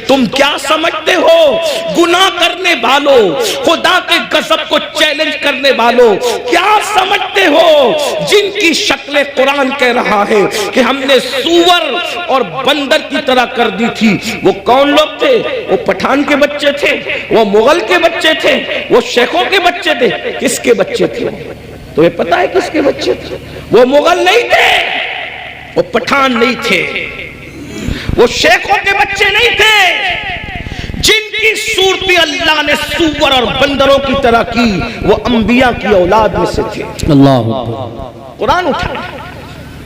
تم کیا سمجھتے ہو گناہ کرنے والوں، خدا کے غضب کو چیلنج کرنے والوں، کیا سمجھتے ہو جن کی شکلیں قرآن کہہ رہا ہے کہ ہم نے سور اور بندر کی طرح کر دی تھی؟ وہ کون لوگ تھے؟ وہ پٹھان کے بچے تھے، وہ مغل کے بچے تھے، وہ شیخوں کے بچے تھے؟ کس کے بچے تھے؟ تو یہ پتا ہے کس کے بچے تھے؟ وہ مغل نہیں تھے، وہ پٹھان نہیں تھے، وہ شیخوں کے بچے نہیں تھے۔ جن کی صورتیں اللہ نے سور اور بندروں کی طرح کی وہ انبیاء کی اولاد میں سے تھے۔ اللہ قرآن اٹھا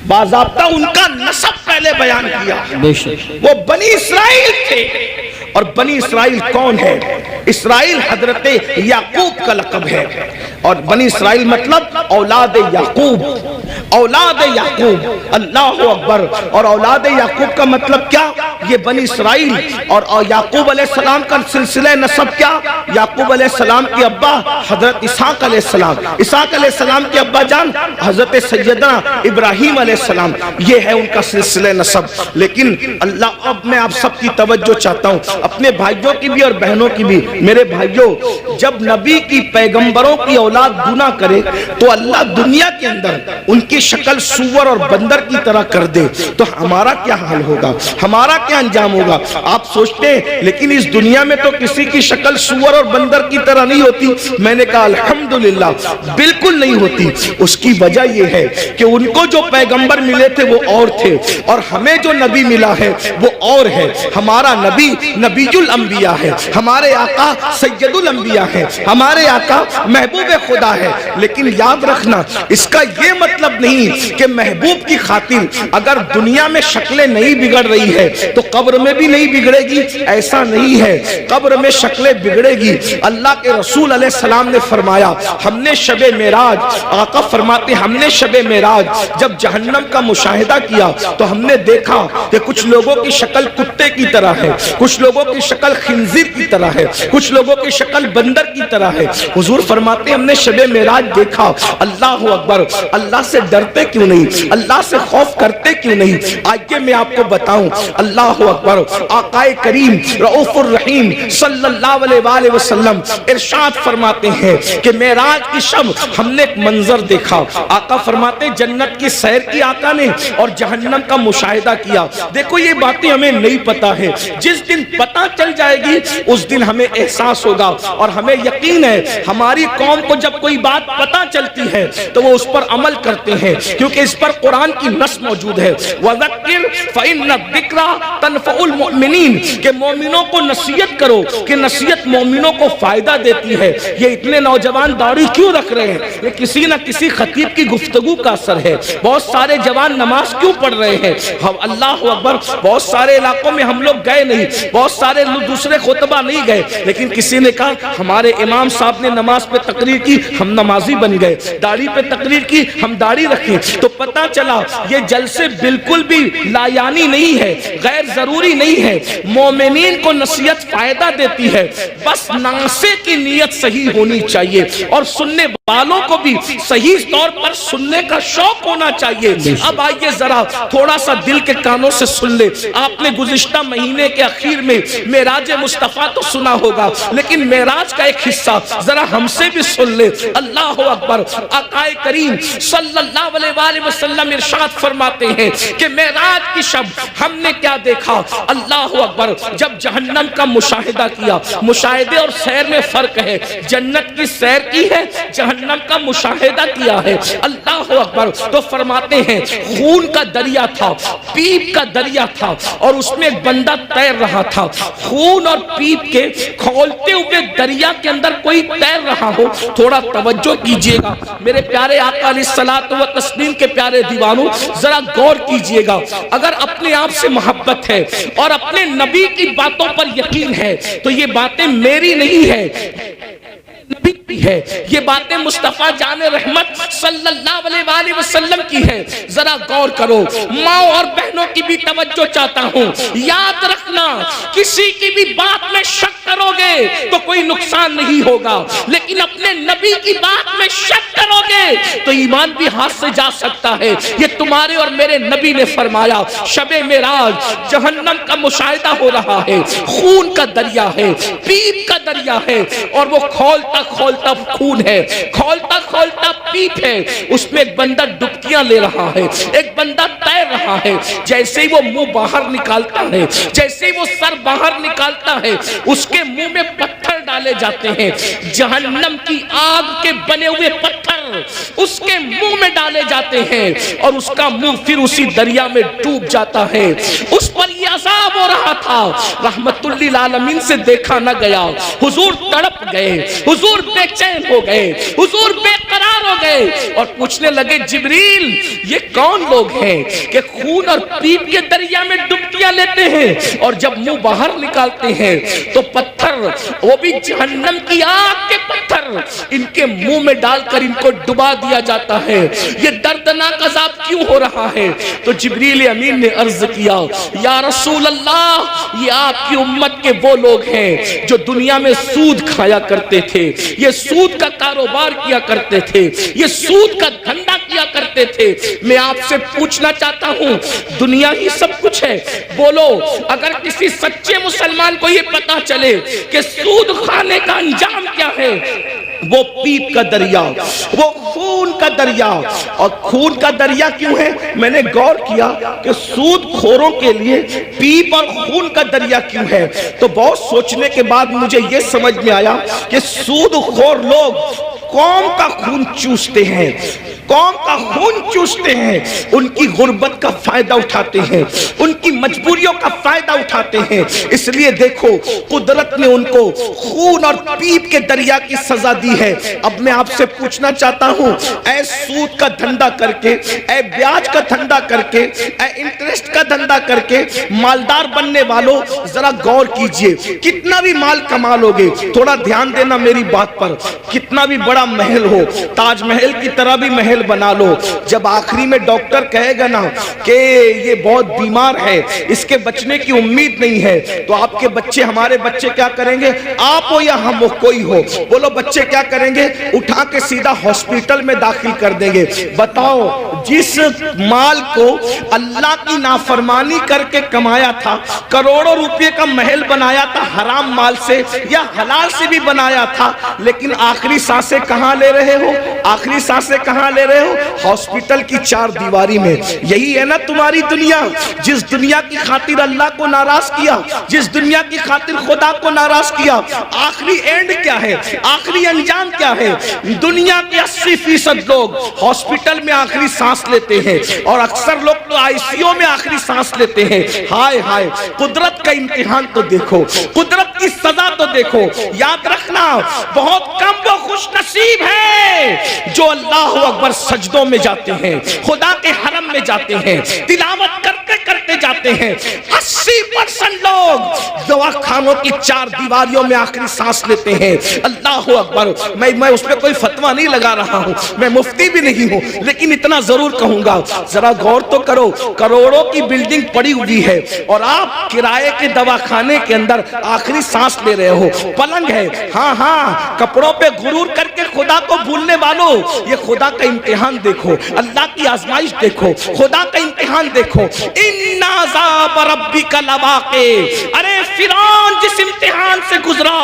باضابطہ ان کا نسب پہلے بیان کیا، بے شک وہ بنی اسرائیل تھے۔ اور بنی اسرائیل کون ہے؟ اسرائیل حضرت یعقوب کا لقب ہے، اور بنی اسرائیل مطلب اولاد یعقوب، اولاد یعقوب، اللہ اکبر۔ اور اولاد یعقوب کا مطلب کیا؟ یہ بنی اسرائیل اور یعقوب علیہ السلام کا سلسلہ نسب کیا؟ یعقوب علیہ السلام کے ابا حضرت اسحاق علیہ السلام، اسحاق علیہ السلام کے ابا جان حضرت سیدنا ابراہیم علیہ السلام، یہ ہے ان کا سلسلہ نسب۔ لیکن اللہ، اب میں آپ سب کی توجہ چاہتا ہوں، اپنے بھائیوں کی بھی اور بہنوں کی بھی۔ میرے بھائیوں، جب نبی کی پیغمبروں کی اولاد گناہ کرے تو اللہ دنیا کے اندر ان کی شکل سور اور بندر کی طرح کر دے تو ہمارا کیا حال ہوگا، ہمارا کیا انجام ہوگا؟ آپ سوچتے ہیں لیکن اس دنیا میں تو کسی کی شکل سور اور بندر کی طرح نہیں ہوتی۔ میں نے کہا الحمدللہ بالکل نہیں ہوتی۔ اس کی وجہ یہ ہے کہ ان کو جو پیغمبر ملے تھے وہ اور تھے، اور ہمیں جو نبی ملا ہے وہ اور ہے۔ ہمارا نبی نبی الانبیاء ہے، ہمارے آقا سید الانبیاء ہے، ہمارے آقا محبوب خدا ہے۔ لیکن یاد رکھنا، اس کا یہ مطلب نہیں کہ محبوب کی خاطر اگر دنیا میں شکلیں نہیں بگڑ رہی ہے تو قبر میں بھی نہیں بگڑے گی، ایسا نہیں ہے۔ قبر میں شکلیں بگڑے گی۔ اللہ کے رسول علیہ السلام نے فرمایا، ہم نے شب معراج، آقا فرماتے ہم نے شب معراج جب جہنم کا مشاہدہ کیا تو ہم نے دیکھا کہ کچھ لوگوں کی شکل کتے کی طرح ہے، کچھ لوگوں کی شکل خنزیر کی طرح ہے، کچھ لوگوں کی شکل بندر کی طرح ہے۔ حضور فرماتے ہم نے شب معراج دیکھا۔ اللہ اکبر، اللہ سے ڈرتے کیوں نہیں؟ اللہ سے خوف کرتے کیوں نہیں؟ آئیے میں آپ کو بتاؤں۔ اللہ اکبر، آقا کریم رؤوف الرحیم صلی اللہ علیہ وآلہ وسلم ارشاد فرماتے ہیں کہ معراج کی شب ہم نے ایک منظر دیکھا۔ آقا فرماتے جنت کی سیر کی آقا نے اور جہنم کا مشاہدہ کیا۔ دیکھو یہ باتیں ہمیں نہیں پتا ہے، جس دن پتا چل جائے گی اس دن ہمیں احساس ہوگا، اور ہمیں یقین ہے ہماری قوم کو جب کوئی بات پتا چلتی ہے تو وہ اس پر عمل کرتے ہیں، کیونکہ اس پر قرآن کی نص موجود ہے، وَذَكِّرْ فَإِنَّ الذِّكْرَى تَنفَعُ الْمُؤْمِنِينَ، کہ مومنوں کو نصیحت کرو کہ نصیحت مومنوں کو فائدہ دیتی ہے۔ یہ اتنے نوجوان داڑھی کیوں رکھ رہے ہیں؟ یہ کسی نہ کسی خطیب کی گفتگو کا اثر ہے۔ بہت سارے جوان نماز کیوں پڑھ رہے ہیں؟ اللہ اکبر، بہت سارے علاقوں میں ہم لوگ گئے نہیں، بہت سارے دوسرے خطبہ نہیں گئے، لیکن کسی نے کہا ہمارے امام صاحب نے نماز پہ تقریر کی، ہم نمازی بن گئے، داڑھی پہ تقریر کی، ہم داڑھی رکھیں۔ تو پتہ چلا یہ جلسے بالکل بھی لایانی نہیں ہے، غیر ضروری نہیں ہے۔ مومنین کو نصیحت فائدہ دیتی ہے، بس ناصح کی نیت صحیح ہونی چاہیے، اور سننے والوں کو بھی صحیح طور پر سننے کا شوق ہونا چاہیے۔ اب آئیے ذرا تھوڑا سا دل کے کانوں سے سن لے۔ آپ نے گزشتہ مہینے کے اخیر میں معراج مصطفیٰ تو سنا ہوگا، لیکن معراج کا ایک حصہ ذرا ہم سے بھی سن لے۔ اللہ اکبر، آقا کریم صلی اللہ علیہ وآلہ وسلم ارشاد فرماتے ہیں کہ معراج کی شب ہم نے کیا دیکھا؟ اللہ اکبر، جب جہنم کا مشاہدہ کیا۔ مشاہدے اور سیر میں فرق ہے، جنت کی سیر کی ہے، جہنم کا مشاہدہ کیا ہے۔ اللہ اکبر، تو فرماتے ہیں خون کا دریا تھا، پیپ کا دریا تھا، اور اس میں ایک بندہ تیر رہا تھا۔ خون اور پیپ کے کھولتے ہوئے دریا کے اندر کوئی تیر رہا ہو، تھوڑا توجہ کیجئے گا میرے پیارے آقا علیہ الصلوۃ والتسلیم کے پیارے دیوانوں، ذرا غور کیجئے گا۔ اگر اپنے آپ سے محبت ہے اور اپنے نبی کی باتوں پر یقین ہے تو یہ باتیں میری نہیں ہے، نبی بکتی ہے۔ یہ باتیں مصطفیٰ جان رحمت صلی اللہ علیہ وآلہ وسلم کی ہے۔ ذرا غور کرو، ماں اور بہنوں کی بھی توجہ چاہتا ہوں، یاد رکھنا کسی کی بھی بات میں شک کرو گے تو کوئی نقصان نہیں ہوگا، لیکن اپنے نبی کی بات میں شک کرو گے تو ایمان بھی ہاتھ سے جا سکتا ہے۔ یہ تمہارے اور میرے نبی نے فرمایا۔ شب معراج جہنم کا مشاہدہ ہو رہا ہے، خون کا دریا ہے، پیپ کا دریا ہے، اور وہ کھولتا کھولتا خون ہے، کھولتا کھولتا پیپ ہے، اس میں ایک بندہ ڈبکیاں لے رہا ہے، ایک بندہ تیر رہا ہے۔ جیسے ہی وہ منہ باہر نکالتا ہے، جیسے ہی وہ سر باہر نکالتا ہے، اس کے منہ میں پتھر ڈالے جاتے ہیں، جہنم کی آگ کے بنے ہوئے پتھر اس کے منہ میں ڈالے جاتے ہیں، اور اس کا منہ پھر اسی دریا میں ڈوب جاتا ہے۔ اس پر یہ عذاب ہو رہا تھا، رحمت للعالمین سے دیکھا نہ گیا۔ حضور تڑپ گئے، حضور بے چین ہو گئے، حضور بے قرار ہو گئے، اور پوچھنے لگے جبریل یہ کون لوگ ہیں کہ خون اور پیپ کے دریا میں ڈبکیاں لیتے ہیں، اور جب منہ باہر نکالتے ہیں تو پتھر، وہ بھی جہنم کی آگ کے پتھر، ان کے منہ میں ڈال کر ان کو ڈبا دیا جاتا ہے۔ یہ دردناک عذاب کیوں ہو رہا ہے؟ تو جبریل امین نے عرض کیا یا رسول اللہ، یہ آپ کی امت کے وہ لوگ ہیں جو دنیا میں سود کھایا کرتے تھے، یہ سود کا کاروبار کیا کرتے تھے، یہ سود کا دھندا کیا کرتے تھے۔ میں آپ سے پوچھنا چاہتا ہوں، دنیا ہی سب کچھ ہے؟ بولو، اگر کسی سچے مسلمان کو یہ پتا چلے کہ سود کھانے کا انجام کیا ہے، وہ پیپ کا دریا، وہ خون کا دریا۔ اور خون کا دریا کیوں ہے؟ میں نے غور کیا کہ سود خوروں کے لیے پیپ اور خون کا دریا کیوں ہے، تو بہت سوچنے کے بعد مجھے یہ سمجھ میں آیا کہ سود خور لوگ قوم کا خون چوستے ہیں، قوم کا خون چوستے ہیں، ان کی غربت کا فائدہ اٹھاتے ہیں، ان کی مجبوریوں کا فائدہ اٹھاتے ہیں۔ اس لیے دیکھو قدرت نے ان کو خون اور پیپ کے دریا کی سزا دی ہے۔ اب میں آپ سے پوچھنا چاہتا ہوں، اے سود کا دھندا کر کے، اے بیاج کا دھندا کر کے، اے انٹرسٹ کا دھندا کر کے مالدار بننے والوں، ذرا غور کیجئے، کتنا بھی مال کما لوگے، تھوڑا دھیان دینا میری بات پر، کتنا بھی بڑا محل ہو، تاج محل کی طرح بھی محل بنا لو، جب آخری میں ڈاکٹر کہے گا نا کہ یہ بہت بیمار ہے، اس کے بچنے کی امید نہیں ہے، تو آپ کے بچے، ہمارے بچے کیا کریں گے؟ آپ ہو یا ہم ہو، کوئی ہو، بولو بچے کیا کریں گے؟ اٹھا کے سیدھا ہاسپٹل میں داخل کر دیں گے۔ بتاؤ، جس مال کو اللہ کی نافرمانی کر کے کمایا تھا، کروڑوں روپے کا محل بنایا تھا حرام مال سے یا حلال سے بھی بنایا تھا، لیکن آخری سانسیں کہاں لے رہے ہو؟ آخری سانسیں کہاں لے رہے ہو؟ ہاسپٹل کی چار دیواری میں۔ یہی ہے نا تمہاری دنیا، جس دنیا کی خاطر اللہ کو ناراض کیا، جس دنیا کی خاطر خدا کو ناراض کیا، آخری اینڈ کیا ہے؟ آخری انجام کیا ہے؟ دنیا کے 80% لوگ ہاسپٹل میں آخری سانس لیتے ہیں، اور اکثر لوگ تو آئی سی یو میں آخری سانس لیتے ہیں۔ ہائے ہائے، قدرت کا امتحان تو دیکھو، قدرت کی سزا تو دیکھو۔ یاد رکھنا، بہت کم وہ خوش نصیب ہے جو اللہ اکبر سجدوں میں جاتے ہیں، خدا کے حرم میں جاتے ہیں، تلاوت کرتے کرتے جاتے ہیں۔ 80% لوگ دوا خانوں کی چار دیواریوں میں آخری سانس لیتے ہیں۔ اللہ اکبر، میں اس پہ کوئی فتویٰ نہیں لگا رہا ہوں، میں مفتی بھی نہیں ہوں، لیکن اتنا ضرور کہوں گا، ذرا غور تو کرو، کروڑوں کی بلڈنگ پڑی ہوئی ہے اور آپ کرائے کے دواخانے کے اندر آخری سانس لے رہے ہو۔ پلنگ ہے، ہاں ہاں، کپڑوں پہ غرور کر کے خدا کو بھولنے والوں، یہ خدا کا امتحان دیکھو، اللہ کی آزمائش دیکھو، خدا کا امتحان دیکھو۔ ان عذاب ربک لواقع، ارے فرعون جس امتحان سے گزرا،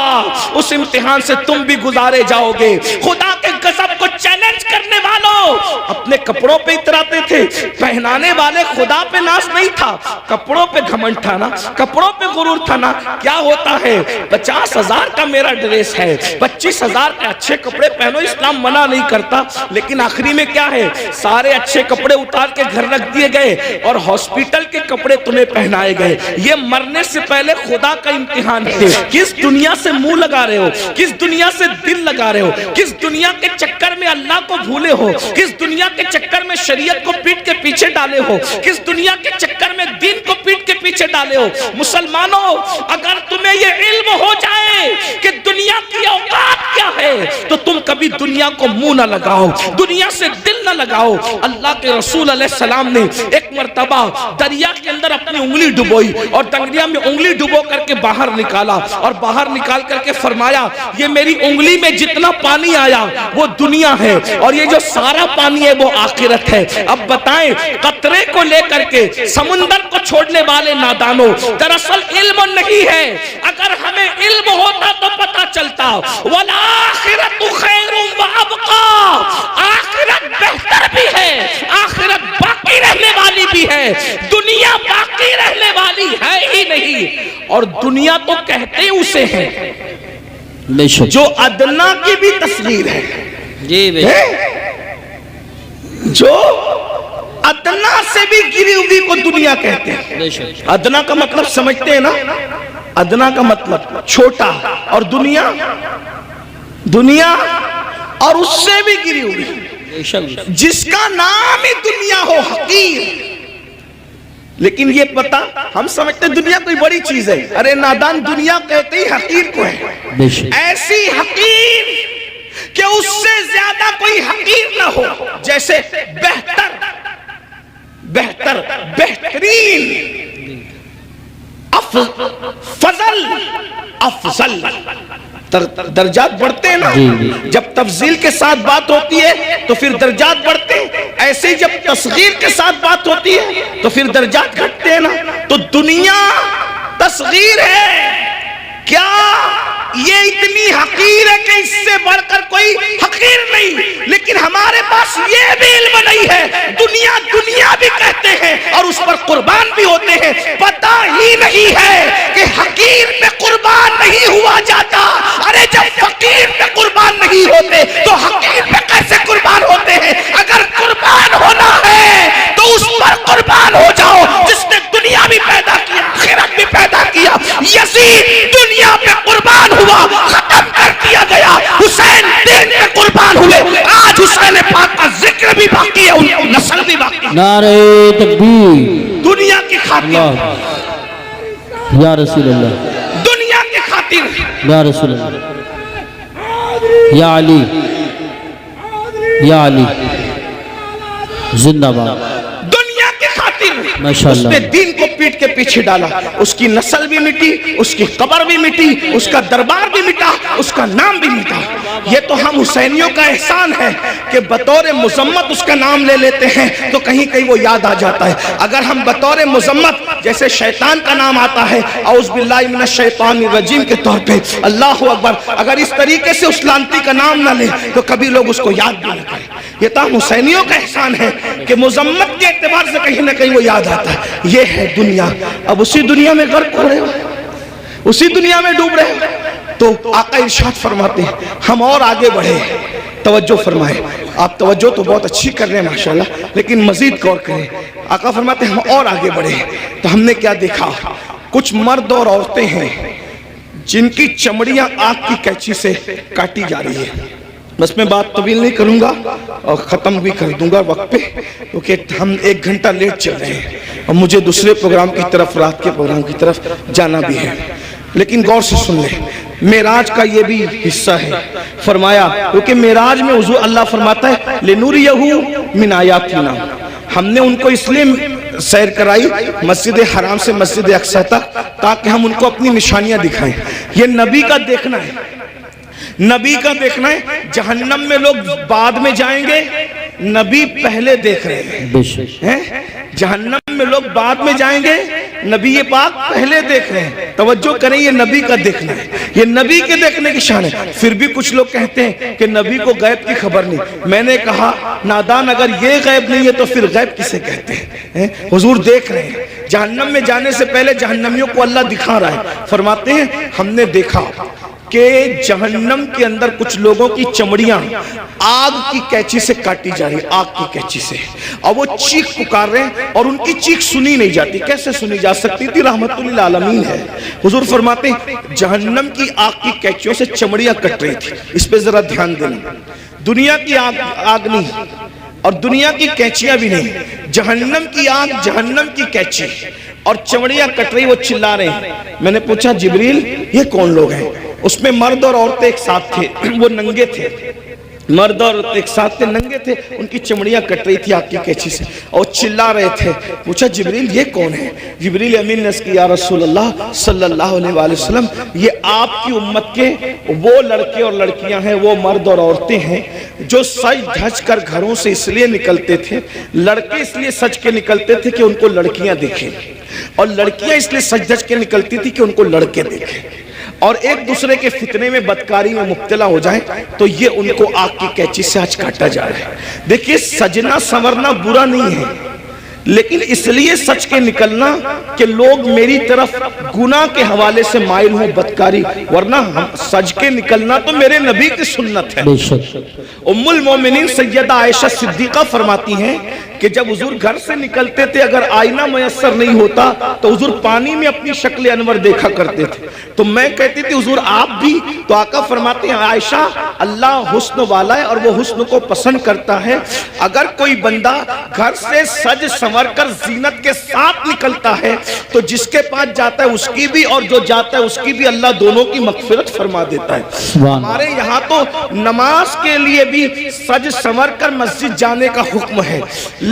اس امتحان سے تم بھی گزارے جاؤ گے۔ خدا کے غضب کو چیلنج کرنے والوں اپنے کپڑوں پہ اتراتے تھے، پہنانے والے خدا پہ ناز نہیں تھا، کپڑوں پہ گھمنڈ تھا نا، کپڑوں پہ غرور تھا نا۔ کیا ہوتا ہے؟ 50,000 کا میرا ڈریس ہے، 25,000 کے اچھے کپڑے پہنو، اسلام منع نہیں کرتا، لیکن آخری میں کیا ہے؟ سارے اچھے کپڑے اتار کے گھر رکھ دیے گئے اور ہاسپٹل کے کپڑے تمہیں پہنائے گئے۔ یہ مرنے سے پہلے خدا کا امتحان ہے۔ کس دنیا سے منہ لگا رہے ہو؟ کس دنیا سے دل لگا رہے ہو؟ کس دنیا کے چکر میں اللہ کو بھولے ہو؟ کس دنیا کے چکر میں شریعت کو پیٹ کے پیچھے ڈالے ہو؟ کس دنیا کے چکر میں دین کو پیٹ کے پیچھے ڈالے ہو؟ مسلمانوں، اگر تمہیں یہ علم ہو جائے کہ دنیا کی اوقات کیا ہے، تو تم کبھی دنیا کو منہ نہ لگاؤ، دنیا سے دل نہ لگاؤ۔ اللہ کے رسول علیہ السلام نے ایک مرتبہ دریا کے اندر اپنی انگلی ڈبوئی اور دریا میں انگلی ڈبو کر کے باہر نکالا، اور باہر نکال کر کے فرمایا یہ میری انگلی میں جتنا پانی آیا وہ دنیا ہے، اور یہ جو سارا پانی ہے وہ آخرت ہے۔ اب بتائیں قطرے کو لے کر کے سمندر کو چھوڑنے والے نادانوں، دراصل علم نہیں ہے۔ اگر ہمیں علم ہوتا تو پتا چلتا وَالْآخِرَةُ خَيْرٌ وَأَبْقَىٰ، آخرت بہتر بھی ہے، آخرت باقی رہنے والی بھی ہے، دنیا باقی رہنے والی ہے ہی نہیں۔ اور دنیا تو کہتے اسے ہیں جو ادنا کی بھی تصغیر ہے، جو ادنا سے بھی گری ہوئی کو دنیا کہتے ہیں۔ ادنا کا مطلب سمجھتے ہیں نا، ادنا کا مطلب چھوٹا، اور دنیا اور اس سے بھی گری ہوئی، جس کا نام ہی دنیا ہو حقیر۔ لیکن یہ پتا ہم سمجھتے دنیا کوئی بڑی چیز ہے، ارے نادان دنیا کہتے ہی حقیر کو ہے، ایسی حقیر کہ اس سے زیادہ کوئی حقیر نہ ہو، جیسے بہترین، افضل درجات بڑھتے ہیں نا، جب تفضیل کے ساتھ بات ہوتی ہے تو پھر درجات بڑھتے ہیں، ایسے ہی جب تصغیر کے ساتھ بات ہوتی ہے تو پھر درجات گھٹتے ہیں نا۔ تو دنیا تصغیر ہے، کیا یہ اتنی حقیر ہے کہ اس سے بڑھ کر کوئی حقیر نہیں، لیکن ہمارے پاس یہ بھی علم نہیں ہے، دنیا بھی کہتے ہیں اور اس پر قربان بھی ہوتے ہیں، پتہ ہی نہیں ہے کہ حقیر پہ قربان نہیں ہوا جاتا۔ ارے جب فقیر پہ قربان نہیں ہوتے تو حقیر پہ کیسے قربان ہوتے ہیں؟ اگر قربان ہونا ہے تو اس پر قربان ہو جاؤ جس نے دنیا بھی پیدا کیا، آخرت بھی پیدا کیا۔ یزید دنیا پہ قربان ہوا، ختم کر دیا گیا، حسین دین پہ قربان ہوئے، آج حسین پاک کا ذکر بھی باقی ہے، ان کی نسل بھی باقی ہے۔ نعرہ تکبیر، دنیا کی خاطر، یا رسول اللہ، دنیا کی خاطر، یا رسول اللہ، یا علی، یا علی زندہ باد، دنیا کی خاطر ماشاءاللہ، اس نے دین کو پیٹ کے پیچھے ڈالا، اس کی نسل بھی مٹی، اس کی قبر بھی مٹی، اس کا دربار بھی مٹا، اس کا نام بھی مٹا۔ یہ تو ہم حسینیوں کا احسان ہے کہ بطور مذمت اس کا نام لے لیتے ہیں تو کہیں کہیں وہ یاد آ جاتا ہے۔ اگر ہم بطور مذمت جیسے شیطان کا نام آتا ہے اعوذ باللہ من الشیطان الرجیم کے طور پہ، اللہ اکبر، اگر اس طریقے سے اس لانتی کا نام نہ لے تو کبھی لوگ اس کو یاد بھی نہ کریں۔ یہ تو ہم حسینیوں کا احسان ہے کہ مذمت کے اعتبار سے کہیں نہ کہیں وہ یاد آتا ہے۔ یہ ہے دنیا، اب اسی دنیا میں غرق ہو رہے ہو، اسی دنیا میں ڈوب رہے ہو۔ تو آقا ارشاد فرماتے ہیں ہم اور آگے بڑھے، توجہ فرمائے، آپ توجہ تو بہت اچھی کر رہے ہیں ماشاءاللہ، لیکن مزید غور کریں۔ آقا فرماتے ہیں ہم اور آگے بڑھے تو ہم نے کیا دیکھا، کچھ مرد اور عورتیں ہیں جن کی چمڑیاں آگ کی کینچی سے کاٹی جا رہی ہے۔ بس میں بات طویل نہیں کروں گا اور ختم بھی کر دوں گا وقت پہ، کیونکہ ہم 1 گھنٹہ لیٹ چل رہے ہیں اور مجھے دوسرے پروگرام کی طرف، رات کے پروگرام کی طرف جانا بھی ہے۔ لیکن غور سے سن لیں، معراج کا یہ بھی حصہ ہے۔ فرمایا کیونکہ معراج میں حضور اللہ فرماتا ہے لِنُرِيَهُ مِنْ آیَاتِنَا، ہم نے ان کو اس لیے سیر کرائی مسجد حرام سے مسجد اقصی تک تاکہ ہم ان کو اپنی نشانیاں دکھائیں۔ یہ نبی کا دیکھنا ہے، نبی کا دیکھنا ہے۔ جہنم میں لوگ بعد میں جائیں گے، نبی پہلے دیکھ رہے ہیں۔ جہنم میں لوگ بعد میں جائیں گے، نبی پاک پہلے دیکھ رہے ہیں۔ توجہ کریں، یہ نبی کا دیکھنا ہے، یہ نبی کے دیکھنے کی شان ہے۔ پھر بھی کچھ لوگ کہتے ہیں کہ نبی کو غیب کی خبر نہیں۔ میں نے کہا نادان، اگر یہ غیب نہیں ہے تو پھر غیب کسے کہتے ہیں؟ حضور دیکھ رہے ہیں، جہنم میں جانے سے پہلے جہنمیوں کو اللہ دکھا رہا ہے۔ فرماتے ہیں ہم نے دیکھا کہ جہنم کے اندر کچھ لوگوں کی چمڑیاں آگ کی کینچی سے کاٹی جا رہی، آگ کی کینچی سے، اور وہ چیخ پکار رہے ہیں اور ان کی چیخ سنی نہیں جاتی۔ کیسے سنی جا سکتی تھی؟ رحمت للعالمین ہے۔ حضور فرماتے ہیں جہنم کی آگ کی کینچیوں سے چمڑیاں کٹ رہی تھی۔ اس پہ ذرا دھیان دینا، دنیا کی آگ نہیں اور دنیا کی کینچیاں بھی نہیں، جہنم کی آگ، جہنم کی کینچی اور چمڑیاں کٹ رہی، وہ چلا رہے ہیں۔ میں نے پوچھا جبریل یہ کون لوگ ہیں؟ اس میں مرد اور عورتیں ایک ساتھ تھے، وہ ننگے تھے، مرد اور عورتیں ایک ساتھ تھے، ننگے تھے، ان کی چمڑیاں کٹ رہی تھی آگ کی قینچی سے اور چلا رہے تھے۔ پوچھا جبریل یہ کون ہے؟ جبریل امین نے کہا یا رسول اللہ صلی اللہ علیہ وآلہ وسلم یہ آپ کی امت کے وہ لڑکے اور لڑکیاں ہیں، وہ مرد اور عورتیں ہیں جو سج دھج کر گھروں سے اس لیے نکلتے تھے، لڑکے اس لیے سج کے نکلتے تھے کہ ان کو لڑکیاں دیکھیں، اور لڑکیاں اس لیے سج دھج کے نکلتی تھی کہ ان کو لڑکے دیکھیں، اور ایک دوسرے کے فتنے میں بدکاری میں مبتلا ہو جائیں تو یہ ان کو آگ کی قینچی سے آج کاٹا جا رہا ہے۔ دیکھیے سجنا سنورنا برا نہیں ہے، لیکن اس لیے سچ کے نکلنا کہ لوگ میری طرف گناہ کے حوالے سے مائل ہوں، بدکاری، ورنہ سج کے نکلنا تو میرے نبی کی سنت ہے۔ بے شک ام المومنین سیدہ عائشہ صدیقہ فرماتی ہیں کہ جب حضور گھر سے نکلتے تھے اگر آئینہ میسر نہیں ہوتا تو حضور پانی میں اپنی شکل انور دیکھا کرتے تھے، تو میں کہتی تھی حضور آپ بھی؟ تو آقا فرماتے ہیں عائشہ اللہ حسن والا ہے اور وہ حسن کو پسند کرتا ہے، اگر کوئی بندہ گھر سے سج سنور کر زینت کے ساتھ نکلتا ہے تو جس کے پاس جاتا ہے اس کی بھی اور جو جاتا ہے اس کی بھی اللہ دونوں کی مغفرت فرما دیتا ہے۔ ہمارے یہاں تو نماز کے لیے بھی سج سنور کر مسجد جانے کا حکم ہے،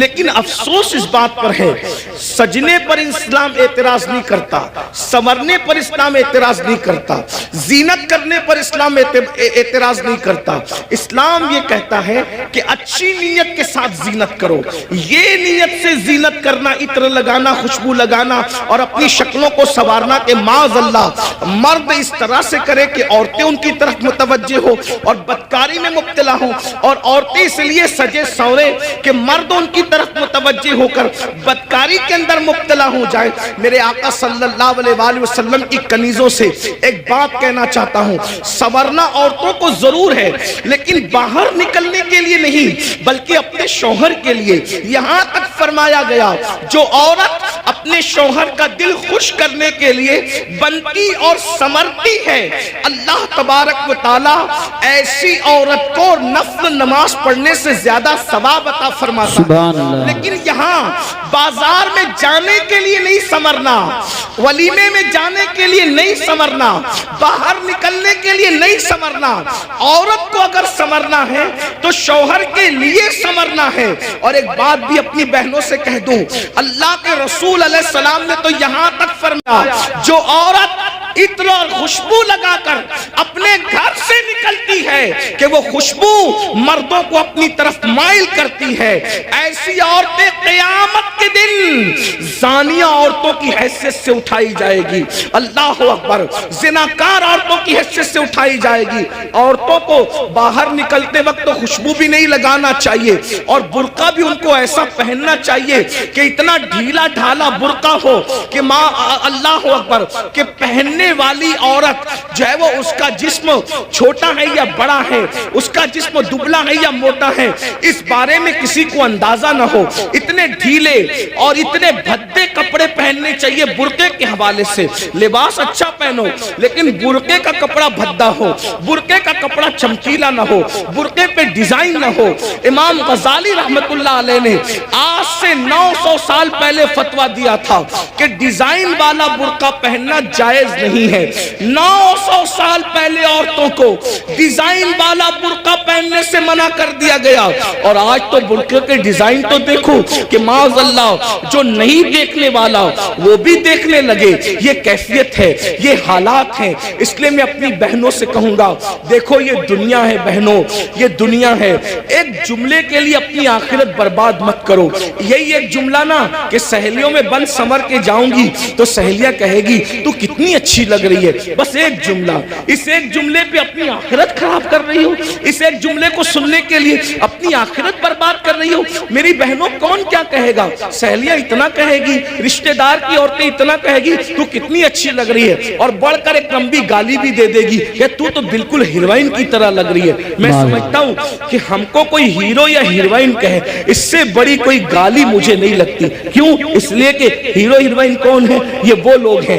لیکن افسوس اس بات پر ہے سجنے پر اسلام اعتراض نہیں کرتا، سنورنے پر اسلام اعتراض نہیں کرتا، زینت کرنے پر اسلام اعتراض نہیں کرتا۔ اسلام یہ کہتا ہے کہ اچھی نیت کے ساتھ زینت کرو، یہ نیت سے زینت کرنا، عطر لگانا، خوشبو لگانا اور اپنی شکلوں کو سنوارنا کہ معاذ اللہ مرد اس طرح سے کرے کہ عورتیں ان کی طرف متوجہ ہو اور بدکاری میں مبتلا ہوں، اور عورتیں اس لیے سجے سورے کہ مرد ان کی طرف متوجہ ہو کر بدکاری کے اندر مبتلا ہو جائے۔ میرے آقا صلی اللہ علیہ وآلہ وسلم کی کنیزوں سے ایک بات کہنا چاہتا ہوں، سنورنا عورتوں کو ضرور ہے لیکن باہر نکلنے کے لیے نہیں بلکہ اپنے شوہر کے لیے۔ یہاں تک فرمایا گیا جو عورت اپنے شوہر کا دل خوش کرنے کے لیے بنتی اور سمرتی ہے، اللہ تبارک و تعالی ایسی عورت کو نفل نماز پڑھنے سے زیادہ ثواب عطا فرماتا ہے۔ لیکن یہاں بازار میں جانے کے لیے نہیں سمرنا، ولیمے میں جانے کے لیے نہیں سمرنا، باہر نکلنے کے لیے نہیں سمرنا، عورت کو اگر سمرنا ہے تو شوہر کے لیے سمرنا ہے۔ اور ایک بات بھی اپنی بہنوں سے کہہ دوں، اللہ کے رسول علیہ السلام نے تو یہاں تک فرمایا جو عورت عطر اور خوشبو لگا کر اپنے گھر سے نکلتی ہے کہ وہ خوشبو مردوں کو اپنی طرف مائل کرتی ہے، ایسی عورتیں قیامت کے دن زانیہ عورتوں کی حیثیت سے اٹھائی جائے گی، اللہ اکبر، زناکار عورتوں کی حیثیت سے اٹھائی جائے گی۔ عورتوں کو باہر نکلتے وقت تو خوشبو بھی نہیں لگانا چاہیے اور برقع بھی ان کو ایسا پہننا چاہیے کہ اتنا ڈھیلا ڈھالا برقع ہو کہ ماں اللہ اکبر کہ پہننے والی عورت جو ہے وہ اس کا جسم چھوٹا ہے یا بڑا ہے، اس کا جسم دبلا ہے یا موٹا ہے، اس بارے میں کسی کو اندازہ نہ ہو۔ اتنے ڈھیلے اور اتنے بھدے کپڑے پہننے چاہیے برقعے کے حوالے سے۔ لباس اچھا پہنو لیکن برقعے کا کپڑا بھدا ہو، برقعے کا کپڑا چمکیلا نہ ہو، برقعے پہ ڈیزائن نہ ہو۔ امام غزالی رحمت اللہ علیہ نے آج سے 900 سال پہلے فتویٰ دیا تھا کہ ڈیزائن والا برقع پہننا جائز نہیں ہے۔ 900 سال پہلے عورتوں کو ڈیزائن والا برقع پہننے سے منع کر دیا گیا، اور آج تو برقعے کے ڈیزائن تو دیکھو کہ معاذ اللہ جو نہیں دیکھنے والا وہ بھی دیکھنے لگے۔ یہ کیفیت ہے، یہ حالات ہیں۔ اس لیے میں اپنی بہنوں سے کہوں گا دیکھو یہ دنیا ہے بہنوں، یہ دنیا ہے، ایک جملے کے لیے اپنی آخرت برباد مت کرو۔ یہی ایک جملہ نا کہ سہیلیوں میں بند سمر کے جاؤں گی تو سہیلیاں کہے گی تو کتنی اچھی لگ رہی ہے، بس ایک جملہ، اس ایک جملے پہ اپنی آخرت خراب کر رہی ہو، اس ایک جملے کو سننے کے لیے اپنی آخرت برباد کر رہی ہو۔ میری بہنوں کون کیا کہے گا؟ سہیلیاں اتنا کہے گی، رشتہ دار کی عورتیں اتنا کہے گی تو کتنی اچھی لگ رہی ہے، اور بڑھ کر ایک لمبی گالی بھی دے دے گی کہ تو بالکل ہیروئن کی طرح لگ رہی ہے۔ میں سمجھتا ہوں کہ ہم کو کوئی ہیرو یا ہیروئن کہے اس سے بڑی کوئی گالی مجھے نہیں لگتی۔ کیوں؟ اس لیے کہ ہیرو ہیروئن کون ہے؟ یہ وہ لوگ ہیں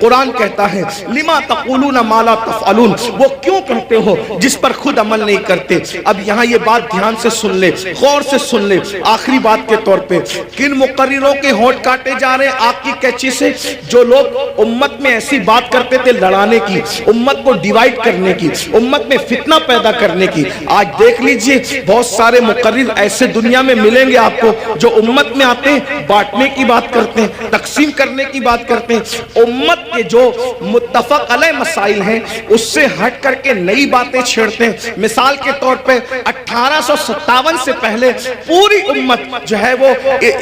قرآن کہتا ہے لما تقولون ما لا تفعلون، وہ کیوں کہتے ہو جس پر خود عمل نہیں کرتے۔ اب یہاں یہ بات دھیان سے سن لے، غور سے سن لے، آخری بات کے طور پہ کن مقرروں کے ہونٹ کاٹے جا رہے ہیں آگ کی کیچی سے؟ جو لوگ امت میں ایسی بات کرتے تھے لڑانے کی، امت کو ڈیوائیڈ کرنے کی، امت میں فتنہ پیدا کرنے کی، آج دیکھ لیجئے بہت سارے مقرر ایسے دنیا میں ملیں گے آپ کو جو امت میں آتے ہیں بانٹنے کی بات کرتے ہیں، تقسیم کرنے کی بات کرتے ہیں، امت کے جو متفق علیہ مسائل ہیں اس سے ہٹ کر کے نئی باتیں چھیڑتے ہیں۔ مثال کے طور پہ 1857 سے پہلے پوری امت جو ہے وہ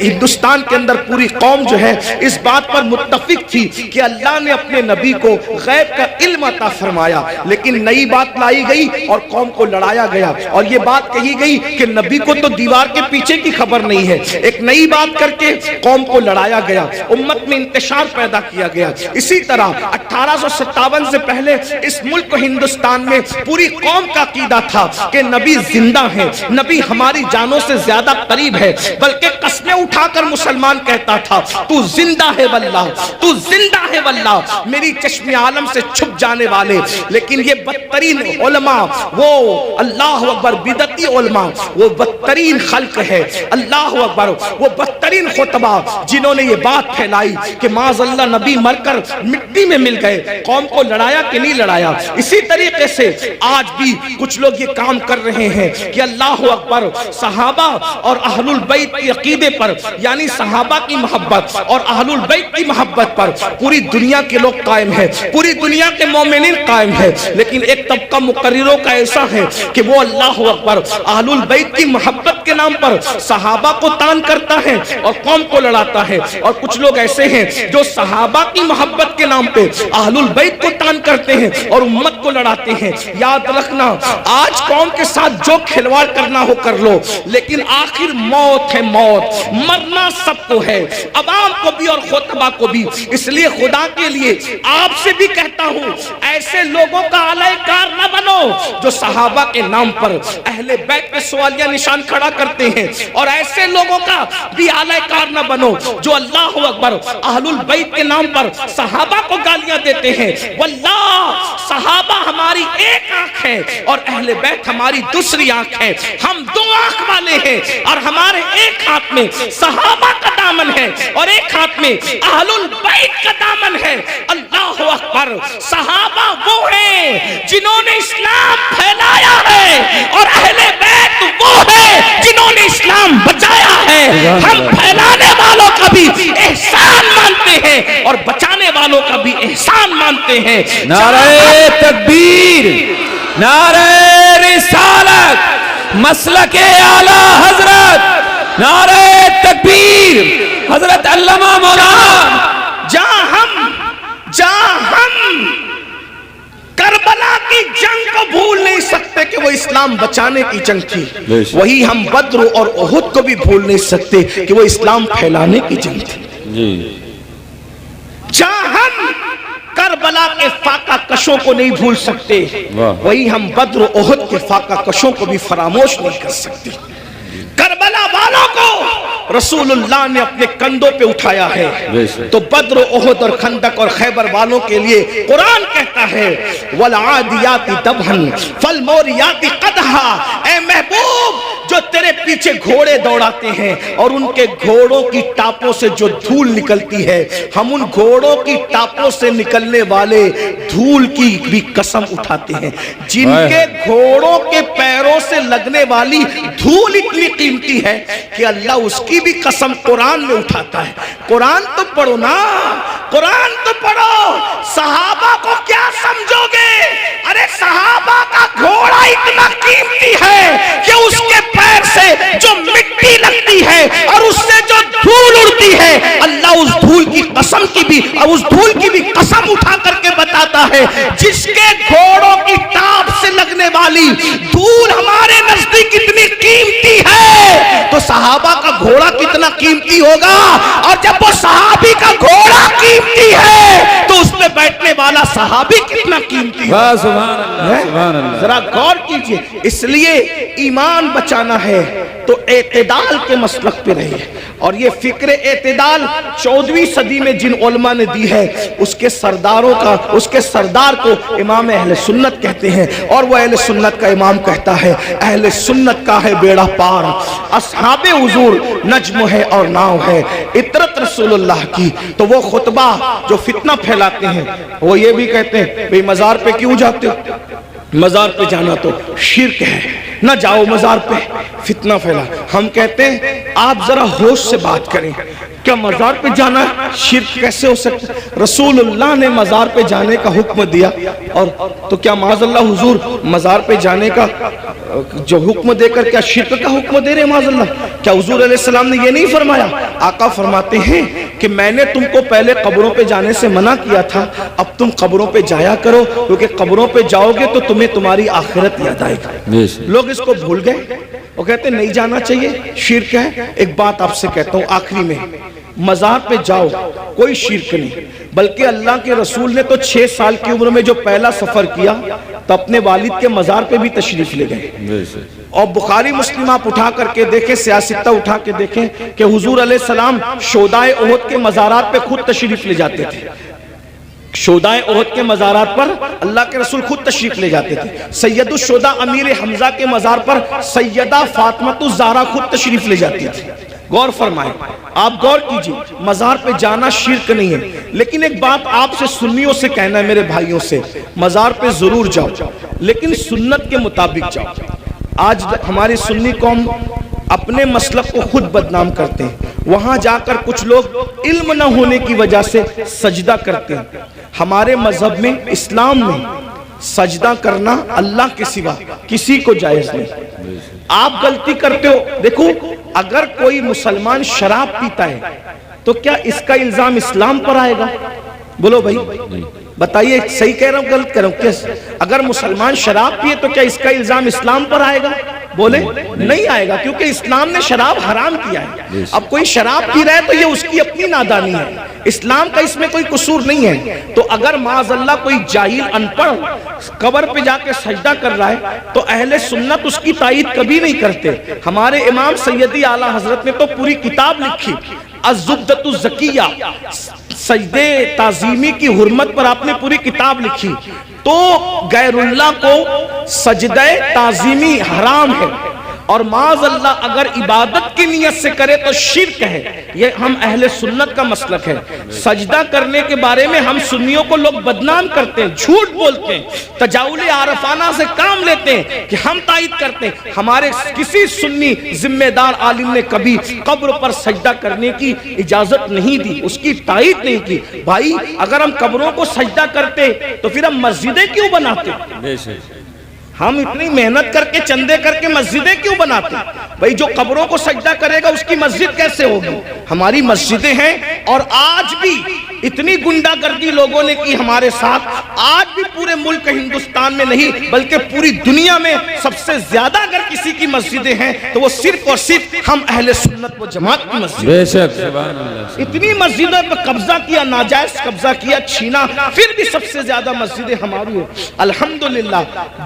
ہندوستان کے اندر پوری قوم جو ہے اس بات پر متفق تھی کہ اللہ نے اپنے نبی کو غیب کا علم عطا فرمایا، لیکن نئی بات لائی گئی اور قوم کو لڑایا گیا، اور یہ بات کہی گئی کہ نبی کو تو دیوار کے پیچھے کی خبر نہیں ہے، ایک نئی بات کر کے قوم کو لڑایا گیا، امت میں انتشار پیدا کیا گیا۔ اسی طرح 1857 سے پہلے اس ملک ہندوستان میں پوری قوم کا عقیدہ تھا کہ نبی زندہ ہے، نبی ہماری جانوں سے زیادہ قریب ہے، بلکہ قسمیں اٹھا کر مسلمان کہتا تھا تو زندہ ہے واللہ، تو زندہ ہے واللہ، میری چشم عالم سے چھپ جانے والے۔ لیکن یہ بدترین علماء، وہ اللہ اکبر بدعتی علماء، وہ بدترین خلق ہے، اللہ اکبر، وہ بدترین خطبہ جنہوں نے یہ بات پھیلائی کہ معاذ اللہ نبی مر کر مٹی میں مل گئے، قوم کو لڑایا کہ نہیں لڑایا۔ اسی طریقے سے آج بھی کچھ لوگ یہ کام کر رہے ہیں کہ اللہ اکبر صحابہ اور اہل البیت کی عقیدے پر، یعنی صحابہ کی محبت اور اہل البیت کی محبت پر پوری دنیا کے لوگ قائم ہیں، پوری دنیا کے مومنین قائم ہیں، لیکن ایک طبقہ مقرروں کا ایسا ہے کہ وہ اللہ اکبر اہل البیت کی محبت کے نام پر صحابہ کو تان کرتا ہے اور قوم کو لڑاتا ہے، اور کچھ لوگ ایسے ہیں جو صحابہ کی محبت کے نام پہ اہل البیت کو تان کرتے ہیں اور امت کو لڑاتے ہیں۔ یاد رکھنا آج قوم کے ساتھ جو کھلواڑ کرنا ہو کر لو، لیکن آخر موت ہے، موت، مرنا سب کو ہے، عوام کو بھی اور خطبہ کو بھی۔ اس لیے خدا کے لیے آپ سے بھی کہتا ہوں ایسے لوگوں کا علیہ کار نہ بنو جو صحابہ کے نام پر اہل بیت پہ سوالیہ نشان کھڑا کرتے ہیں، اور ایسے لوگوں کا بھی علیہ کار نہ بنو جو اللہ اکبر اہل البیت کے نام پر صحابہ کو گالیاں دیتے ہیں۔ واللہ صحابہ ہماری ایک آنکھ ہے اور اہل بیت ہماری دوسری آنکھ ہے، ہم دو آنکھ والے ہیں، اور ہمارے ایک ہاتھ میں صحابہ کا دامن ہے اور ایک ہاتھ میں اہل البیت کا دامن ہے۔ اللہ اکبر، صحابہ وہ ہیں جنہوں نے اسلام پھیلایا ہے، اور اہل بیت وہ ہیں جنہوں نے اسلام بچایا ہے۔ ہم پھیلانے والوں کا بھی احسان مانتے ہیں اور بچانے والوں کا بھی احسان مانتے ہیں۔ نعرہ تکبیر، نعرہ رسالت، مسلک اعلی حضرت، نعرہ تکبیر، حضرت علامہ مولانا۔ جہاں ہم کربلا کی جنگ کو بھول نہیں سکتے کہ وہ اسلام بچانے کی جنگ تھی، وہی ہم بدر اور احد کو بھی بھول نہیں سکتے کہ وہ اسلام پھیلانے کی جنگ تھی۔ جہاں ہم کربلا کے فاقہ کشوں کو نہیں بھول سکتے، وہی ہم بدر و احد کے فاقہ کشوں کو بھی فراموش نہیں کر سکتے۔ کربلا والوں کو رسول اللہ نے اپنے کندھوں پہ اٹھایا ہے، تو بدر و احد اور خندق اور خیبر والوں کے لیے قرآن کہتا ہے وَالْعَادِيَاتِ دَبْحًا فَالْمُورِيَاتِ قَدْحًا۔ اے محبوب، جو تیرے پیچھے گھوڑے دوڑاتے ہیں اور ان کے گھوڑوں کی ٹاپوں سے جو دھول نکلتی ہے، ہم ان گھوڑوں کی ٹاپوں سے نکلنے والے دھول کی بھی قسم اٹھاتے ہیں۔ جن کے گھوڑوں کے پیروں سے لگنے والی دھول اتنی قیمتی ہے کہ اللہ اس کی بھی قسم قرآن میں اٹھاتا ہے۔ قرآن تو پڑھو نا، قرآن تو پڑھو۔ صحابہ کو کیا سمجھو گے؟ ارے صحابہ کا گھوڑا اتنا قیمتی ہے کہ اس کے پیر سے جو مٹی لگتی ہے اور اس سے جو دھول اڑتی ہے، اللہ اس دھول کی قسم کی بھی اور اس دھول کی بھی قسم اٹھا کر کے بتاتا ہے جس کے گھوڑوں کی ٹاپ سے لگنے والی دھول ہمارے نزدیک اتنی قیمتی ہے تو صحابہ کا گھوڑا کتنا قیمتی ہوگا، اور جب وہ صحابی کا گھوڑا قیمتی ہے تو اس پہ بیٹھنے والا صحابی کتنا قیمتی ہے۔ سبحان اللہ، سبحان اللہ۔ ذرا غور کیجئے، اس لیے ایمان بچانا ہے تو اعتدال کے مسلک پہ رہیے، اور یہ فکر اعتدال 14ویں صدی میں جن علماء نے دی ہے اس کے سردار کو امام اہل سنت کہتے ہیں، اور وہ اہل سنت کا امام کہتا ہے اہل سنت کا ہے بیڑا پار، اصحاب حضور نجم ہے اور ناؤ ہے، اطرت رسول اللہ کی۔ تو وہ خطبہ جو فتنہ پھیلاتے ہیں وہ یہ بھی کہتے ہیں بھئی مزار پہ کیوں جاتے ہو؟ مزار پہ جانا تو شرک ہے، نہ جاؤ مزار پہ، فتنہ پھیلا۔ ہم کہتے ہیں آپ ذرا ہوش سے بات کریں، کیا مزار پہ جانا شرک کیسے ہو سکتا؟ رسول اللہ نے مزار پہ جانے کا حکم دیا، اور تو کیا معاذ اللہ حضور مزار پہ جانے کا جو حکم دے کر کیا شرک کا حکم دے رہے معاذ اللہ؟ کیا حضور علیہ السلام نے یہ نہیں فرمایا؟ آقا فرماتے ہیں کہ میں نے تم کو پہلے قبروں پہ جانے سے منع کیا تھا، اب تم قبروں پہ جایا کرو، کیونکہ قبروں پہ جاؤ گے تو تمہیں تمہاری آخرت یاد آئے گی۔ لوگ اس کو بھول گئے، وہ کہتے ہیں نہیں جانا چاہیے، شرک ہے۔ ایک بات آپ سے کہتا ہوں آخری میں، مزار پہ جاؤ کوئی شرک نہیں، بلکہ اللہ کے رسول نے تو 6 سال کی عمر میں جو پہلا سفر کیا تو اپنے والد کے مزار پہ بھی تشریف لے گئے۔ اور بخاری مسلم آپ اٹھا کر کے دیکھیں، سیاستہ اٹھا کے دیکھیں کہ حضور علیہ السلام شہدائے احد کے مزارات پہ خود تشریف لے جاتے تھے۔ شہدائے احد کے مزارات پر اللہ کے رسول خود تشریف لے جاتے تھے۔ سید الشہداء امیر حمزہ کے مزار پر سیدہ فاطمہ الزہرا خود تشریف لے جاتی تھی۔ غور فرمائیں، آپ غور کیجئے، مزار پہ جانا شرک نہیں ہے، لیکن ایک بات آپ سے سنیوں سے کہنا ہے، میرے بھائیوں سے، مزار پہ ضرور جاؤ لیکن سنت کے مطابق جاؤ۔ آج ہماری سنی قوم اپنے مسلک کو خود بدنام کرتے ہیں، وہاں جا کر کچھ لوگ علم نہ ہونے کی وجہ سے سجدہ کرتے ہیں۔ ہمارے مذہب میں، اسلام میں سجدہ کرنا اللہ کے سوا کسی کو جائز نہیں۔ آپ غلطی کرتے ہو، دیکھو اگر کوئی مسلمان شراب پیتا ہے تو کیا اس کا الزام اسلام پر آئے گا؟ بولو بھائی، بتائیے صحیح کہہ رہا ہوں غلط کہہ رہا ہوں؟ اگر مسلمان شراب پیے تو کیا اس کا الزام اسلام پر آئے گا؟ بولے نہیں آئے گا، کیونکہ اسلام نے شراب حرام کیا ہے۔ اب کوئی شراب پی رہا ہے تو یہ اس کی اپنی نادانی ہے، اسلام کا اس میں کوئی قصور نہیں ہے۔ تو اگر معاذ اللہ کوئی جاہل ان پڑھ قبر پہ جا کے سجدہ کر رہا ہے تو اہل سنت اس کی تائید کبھی نہیں کرتے۔ ہمارے امام سیدی اعلیٰ حضرت نے تو پوری کتاب لکھی، الزبدۃ الزکیہ، سجدے تعظیمی کی حرمت پر آپ نے پوری کتاب لکھی۔ تو غیر اللہ کو سجدہ تعظیمی حرام ہے، اور معاذ اللہ اگر عبادت کی نیت سے کرے تو شرک ہے۔ یہ ہم اہل سنت کا مسلک ہے۔ سجدہ کرنے کے بارے میں ہم سنیوں کو لوگ بدنام کرتے ہیں، جھوٹ بولتے ہیں، تجاؤل عارفانہ سے کام لیتے ہیں کہ ہم تائید کرتے ہیں۔ ہمارے کسی سنی ذمہ دار عالم نے کبھی قبر پر سجدہ کرنے کی اجازت نہیں دی، اس کی تائید نہیں کی۔ بھائی اگر ہم قبروں کو سجدہ کرتے تو پھر ہم مسجدیں کیوں بناتے؟ ہم اتنی محنت کر کے چندے کر کے مسجدیں کیوں بناتے؟ بھئی جو قبروں کو سجدہ کرے گا اس کی مسجد کیسے ہوگی؟ ہماری مسجدیں ہیں، اور آج بھی اتنی گنڈا گردی لوگوں نے کی ہمارے ساتھ، آج بھی پورے ملک ہندوستان میں نہیں بلکہ پوری دنیا میں سب سے زیادہ اگر کسی کی مسجدیں ہیں تو وہ صرف اور صرف ہم اہل سنت و جماعت کی مسجد۔ بے شک، سبحان اللہ۔ اتنی مسجدوں پر قبضہ کیا، ناجائز قبضہ کیا، چھینا، پھر بھی سب سے زیادہ مسجدیں ہماری ہیں۔ الحمدللہ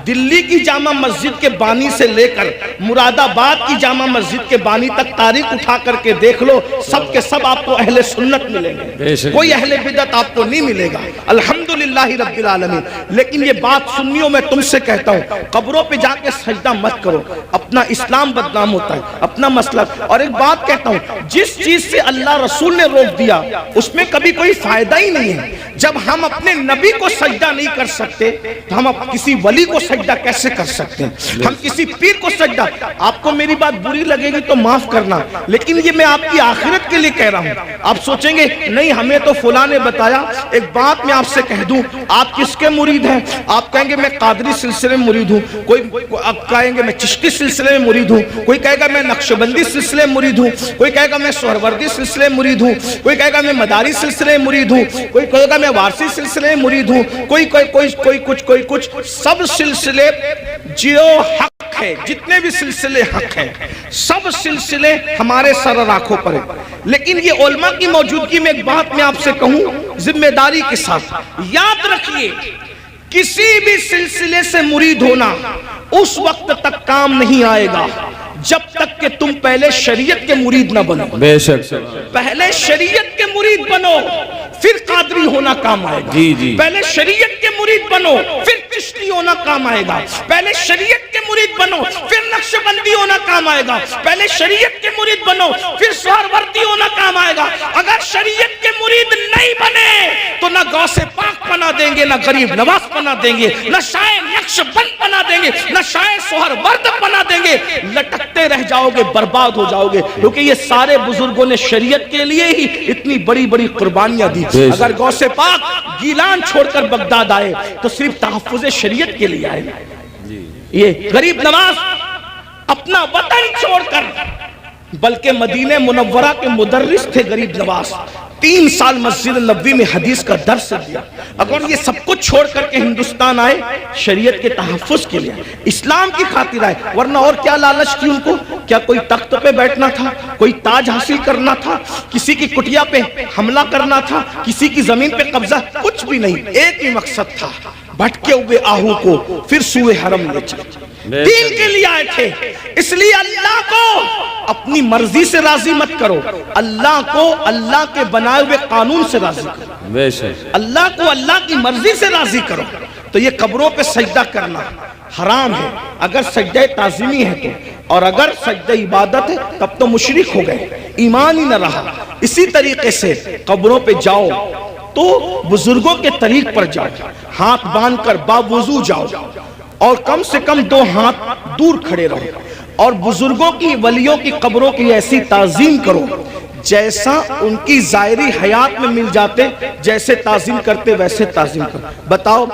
دلی کی جامع مسجد کے بانی سے لے کر مراد آباد کی جامع مسجد کے بانی تک تاریخ اٹھا کر کے دیکھ لو، سب کے سب آپ کو اہل سنت ملیں گے، کوئی اہل بدعت آپ کو نہیں ملے گا، الحمدللہ رب العالمین۔ لیکن یہ بات سنیوں میں تم سے کہتا ہوں، قبروں پہ جا کے سجدہ مت کرو، اپنا اسلام بدنام ہوتا ہے، اپنا مسلک۔ اور ایک بات کہتا ہوں، جس چیز سے اللہ رسول نے روک دیا اس میں کبھی کوئی فائدہ ہی نہیں ہے۔ جب ہم اپنے نبی کو سجدہ نہیں کر سکتے تو ہم کسی ولی کو سجدہ کیسے کر سکتے ہیں؟ ہم کسی پیر کو سجدہ، آپ کو میری بات بری لگے گی تو معاف کرنا، لیکن یہ میں آپ کی آخرت کے لیے کہہ رہا ہوں۔ آپ سوچیں گے نہیں ہمیں تو فلاں نے بتایا۔ ایک بات میں آپ سے کہہ دوں، آپ کس کے مرید ہیں؟ آپ کہیں گے میں قادری سلسلے میں مرید ہوں، کوئی کہیں گے میں چشتی سلسلے میں مرید ہوں، کوئی کہے گا میں نقشبندی سلسلے میں مرید ہوں، کوئی کہے گا میں سہروردی سلسلے میں مرید ہوں، کوئی کہے گا میں مداری سلسلے میں مرید ہوں، کوئی کہے گا میں وارسی سلسلے میں مرید ہوں، کوئی کچھ۔ سب سلسلے جو حق ہے، جتنے بھی سلسلے حق ہیں، سب سلسلے ہمارے سر راکھوں پر ہیں۔ لیکن یہ علماء کی موجودگی میں ایک بات میں آپ سے کہوں ذمہ داری کے ساتھ، یاد رکھیے کسی بھی سلسلے سے مرید ہونا اس وقت تک کام نہیں آئے گا جب تک کہ تم پہلے شریعت کے مرید نہ بنو. بے شک. پہلے شریعت کے مرید بنو پھر قادری ہونا کام آئے گا. جی جی. پہلے شریعت کے مرید بنو پھر چشتی ہونا کام آئے گا. پہلے شریعت کے مرید بنو پھر نقش بندی ہونا کام آئے گا. پہلے شریعت کے مرید بنو پھر سہروردی ہونا کام آئے گا. اگر شریعت کے مرید نہیں بنے تو نہ غوث پاک بنا دیں گے، نہ غریب نواز بنا دیں گے، نہ شاعر نقش بند بنا دیں گے، نہ شاعر سہرورد بنا دیں گے. لٹکتے رہ جاؤ گے، برباد ہو جاؤ گے. کیونکہ یہ سارے بزرگوں نے شریعت کے لیے ہی اتنی بڑی بڑی قربانیاں دی. اگر غوث پاک گیلان چھوڑ کر بغداد آئے تو صرف تحفظ شریعت کے لیے آئے. یہ غریب نواز اپنا وطن چھوڑ کر، بلکہ مدینہ منورہ کے مدرس تھے غریب نواز، 3 سال مسجد نبوی میں حدیث کا درس دیا. اگر یہ سب کچھ چھوڑ کر کے ہندوستان آئے شریعت کے تحفظ کے لیے، اسلام کی خاطر آئے. ورنہ اور کیا لالچ تھی ان کو؟ کیا کوئی تخت پہ بیٹھنا تھا، کوئی تاج حاصل کرنا تھا، کسی کی کٹیا پہ حملہ کرنا تھا، کسی کی زمین پہ قبضہ؟ کچھ بھی نہیں. ایک ہی مقصد تھا، بھٹکے ہوئے آہو کو پھر سوئے حرم لے چلے. دین کے لیے آئے تھے. اس لیے اللہ کو اپنی مرضی سے راضی مت کرو، اللہ کو اللہ کے بنائے ہوئے قانون سے راضی کرو. بے شک. اللہ کو اللہ کی مرضی سے راضی کرو. تو یہ قبروں پہ سجدہ کرنا حرام ہے اگر سجدہ تعظیمی ہے تو، اور اگر سجدہ عبادت ہے تب تو مشرک ہو گئے، ایمان ہی نہ رہا. اسی طریقے سے قبروں پہ جاؤ تو بزرگوں کے طریق پر جاؤ، ہاتھ باندھ کر باوضو جاؤ، اور کم سے کم 2 ہاتھ دور کھڑے رہو، اور بزرگوں کی ولیوں کی قبروں کی ایسی تعظیم کرو جیسا ان کی ظاہری حیات میں مل جاتے. جیسے تعظیم کرتے ویسے تعظیم کرو. بتاؤ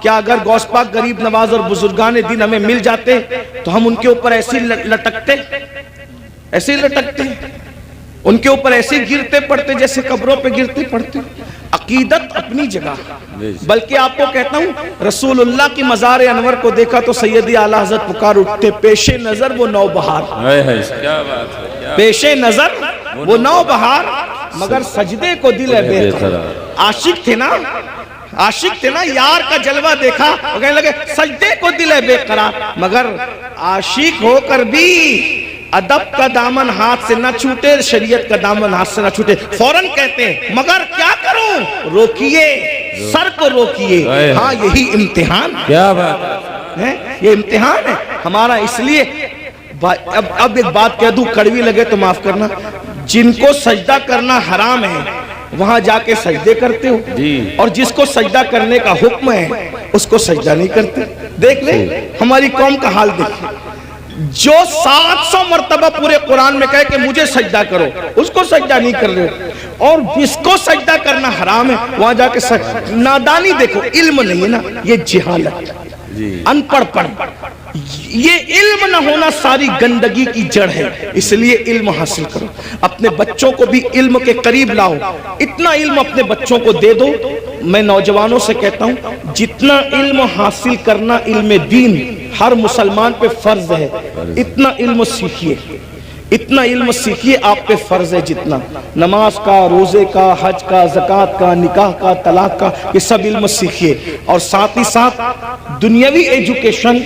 کیا اگر غوث پاک غریب نواز اور بزرگان دین ہمیں مل جاتے تو ہم ان کے اوپر ایسے لٹکتے، ایسے لٹکتے، ان کے اوپر ایسے گرتے پڑتے جیسے قبروں پہ گرتے پڑتے؟ عقیدت اپنی جگہ. بلکہ آپ کو کہتا ہوں رسول اللہ کی مزار انور کو دیکھا تو سیدی اعلیٰ حضرت پکار اٹھتے، پیش نظر وہ نو بہار. کیا بات ہے. پیش نظر وہ نو بہار مگر سجدے کو دل ہے بے قرار. عاشق تھے نا، عاشق تھے نا، یار کا جلوہ دیکھا وہ کہنے لگے سجدے کو دل ہے بے قرار. مگر عاشق ہو کر بھی ادب کا دامن ہاتھ سے نہ چھوٹے، شریعت کا دامن ہاتھ سے نہ چھوٹے. فوراً کہتے ہیں مگر کیا کروں؟ روکیے، سر کو روکیے. ہاں یہی امتحان. کیا بات ہے، یہ امتحان ہے ہمارا. اس لیے اب ایک بات کہہ دوں، کڑوی لگے تو معاف کرنا. جن کو سجدہ کرنا حرام ہے وہاں جا کے سجدے کرتے ہو، اور جس کو سجدہ کرنے کا حکم ہے اس کو سجدہ نہیں کرتے. دیکھ لیں ہماری قوم کا حال دیکھیں. جو 700 مرتبہ پورے قرآن میں کہے کہ مجھے سجدہ کرو، اس کو سجدہ نہیں کر رہے. اور جس کو سجدہ کرنا حرام ہے وہاں جا کے نادانی دیکھو. علم نہیں ہے نا، یہ جہالت، ان پڑھ پڑھ. یہ علم نہ ہونا ساری گندگی کی جڑ ہے. اس لیے علم حاصل کرو، اپنے بچوں کو بھی علم کے قریب لاؤ. اتنا علم اپنے بچوں کو دے دو. میں نوجوانوں سے کہتا ہوں جتنا علم حاصل کرنا علم دین ہر مسلمان پہ فرض ہے، اتنا علم سیکھیے، اتنا علم سیکھیے. آپ پہ فرض ہے جتنا نماز کا، روزے کا، حج کا، زکوٰۃ کا، نکاح کا، طلاق کا، یہ سب علم سیکھیے. اور ساتھ ہی ساتھ دنیاوی ایجوکیشن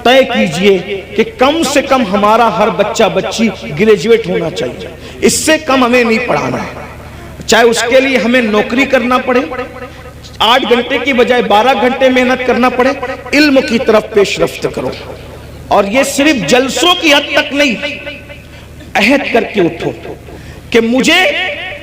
طے کیجئے کہ کم سے کم ہمارا ہر بچہ بچی گریجویٹ ہونا چاہیے. اس سے کم ہمیں نہیں پڑھانا ہے. چاہے اس کے لیے ہمیں نوکری کرنا پڑے، 8 گھنٹے کی بجائے 12 گھنٹے محنت کرنا پڑے. علم کی طرف پیش رفت کرو. اور یہ صرف جلسوں کی حد تک نہیں، عہد کر کے اٹھو کہ مجھے،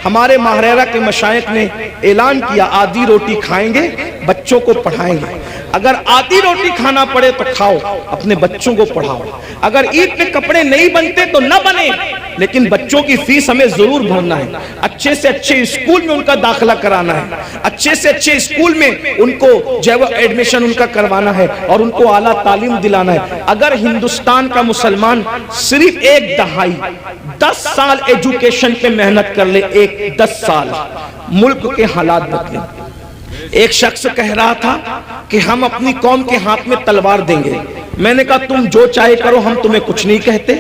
ہمارے ماہرہ کے مشائخ نے اعلان کیا آدھی روٹی کھائیں گے، بچوں کو پڑھائیں گے. اگر آدھی روٹی کھانا پڑے تو کھاؤ، اپنے بچوں کو پڑھاؤ. اگر عید پہ کپڑے نہیں بنتے تو نہ بنے، لیکن بچوں کی فیس ہمیں ضرور بھرنا ہے. اچھے سے اچھے اسکول میں ان کا داخلہ کرانا ہے، اچھے سے اچھے اسکول میں ان کو جو ہے ایڈمیشن ان کا کروانا ہے، اور ان کو اعلیٰ تعلیم دلانا ہے. اگر ہندوستان کا مسلمان صرف 1 دہائی 10 سال ایجوکیشن پہ محنت کر لے، 10 سال، ملک کے حالات بدلیں. ایک شخص کہہ رہا تھا کہ ہم اپنی قوم کے ہاتھ میں تلوار دیں گے. میں نے کہا تم جو چاہے کرو، ہم تمہیں کچھ نہیں کہتے،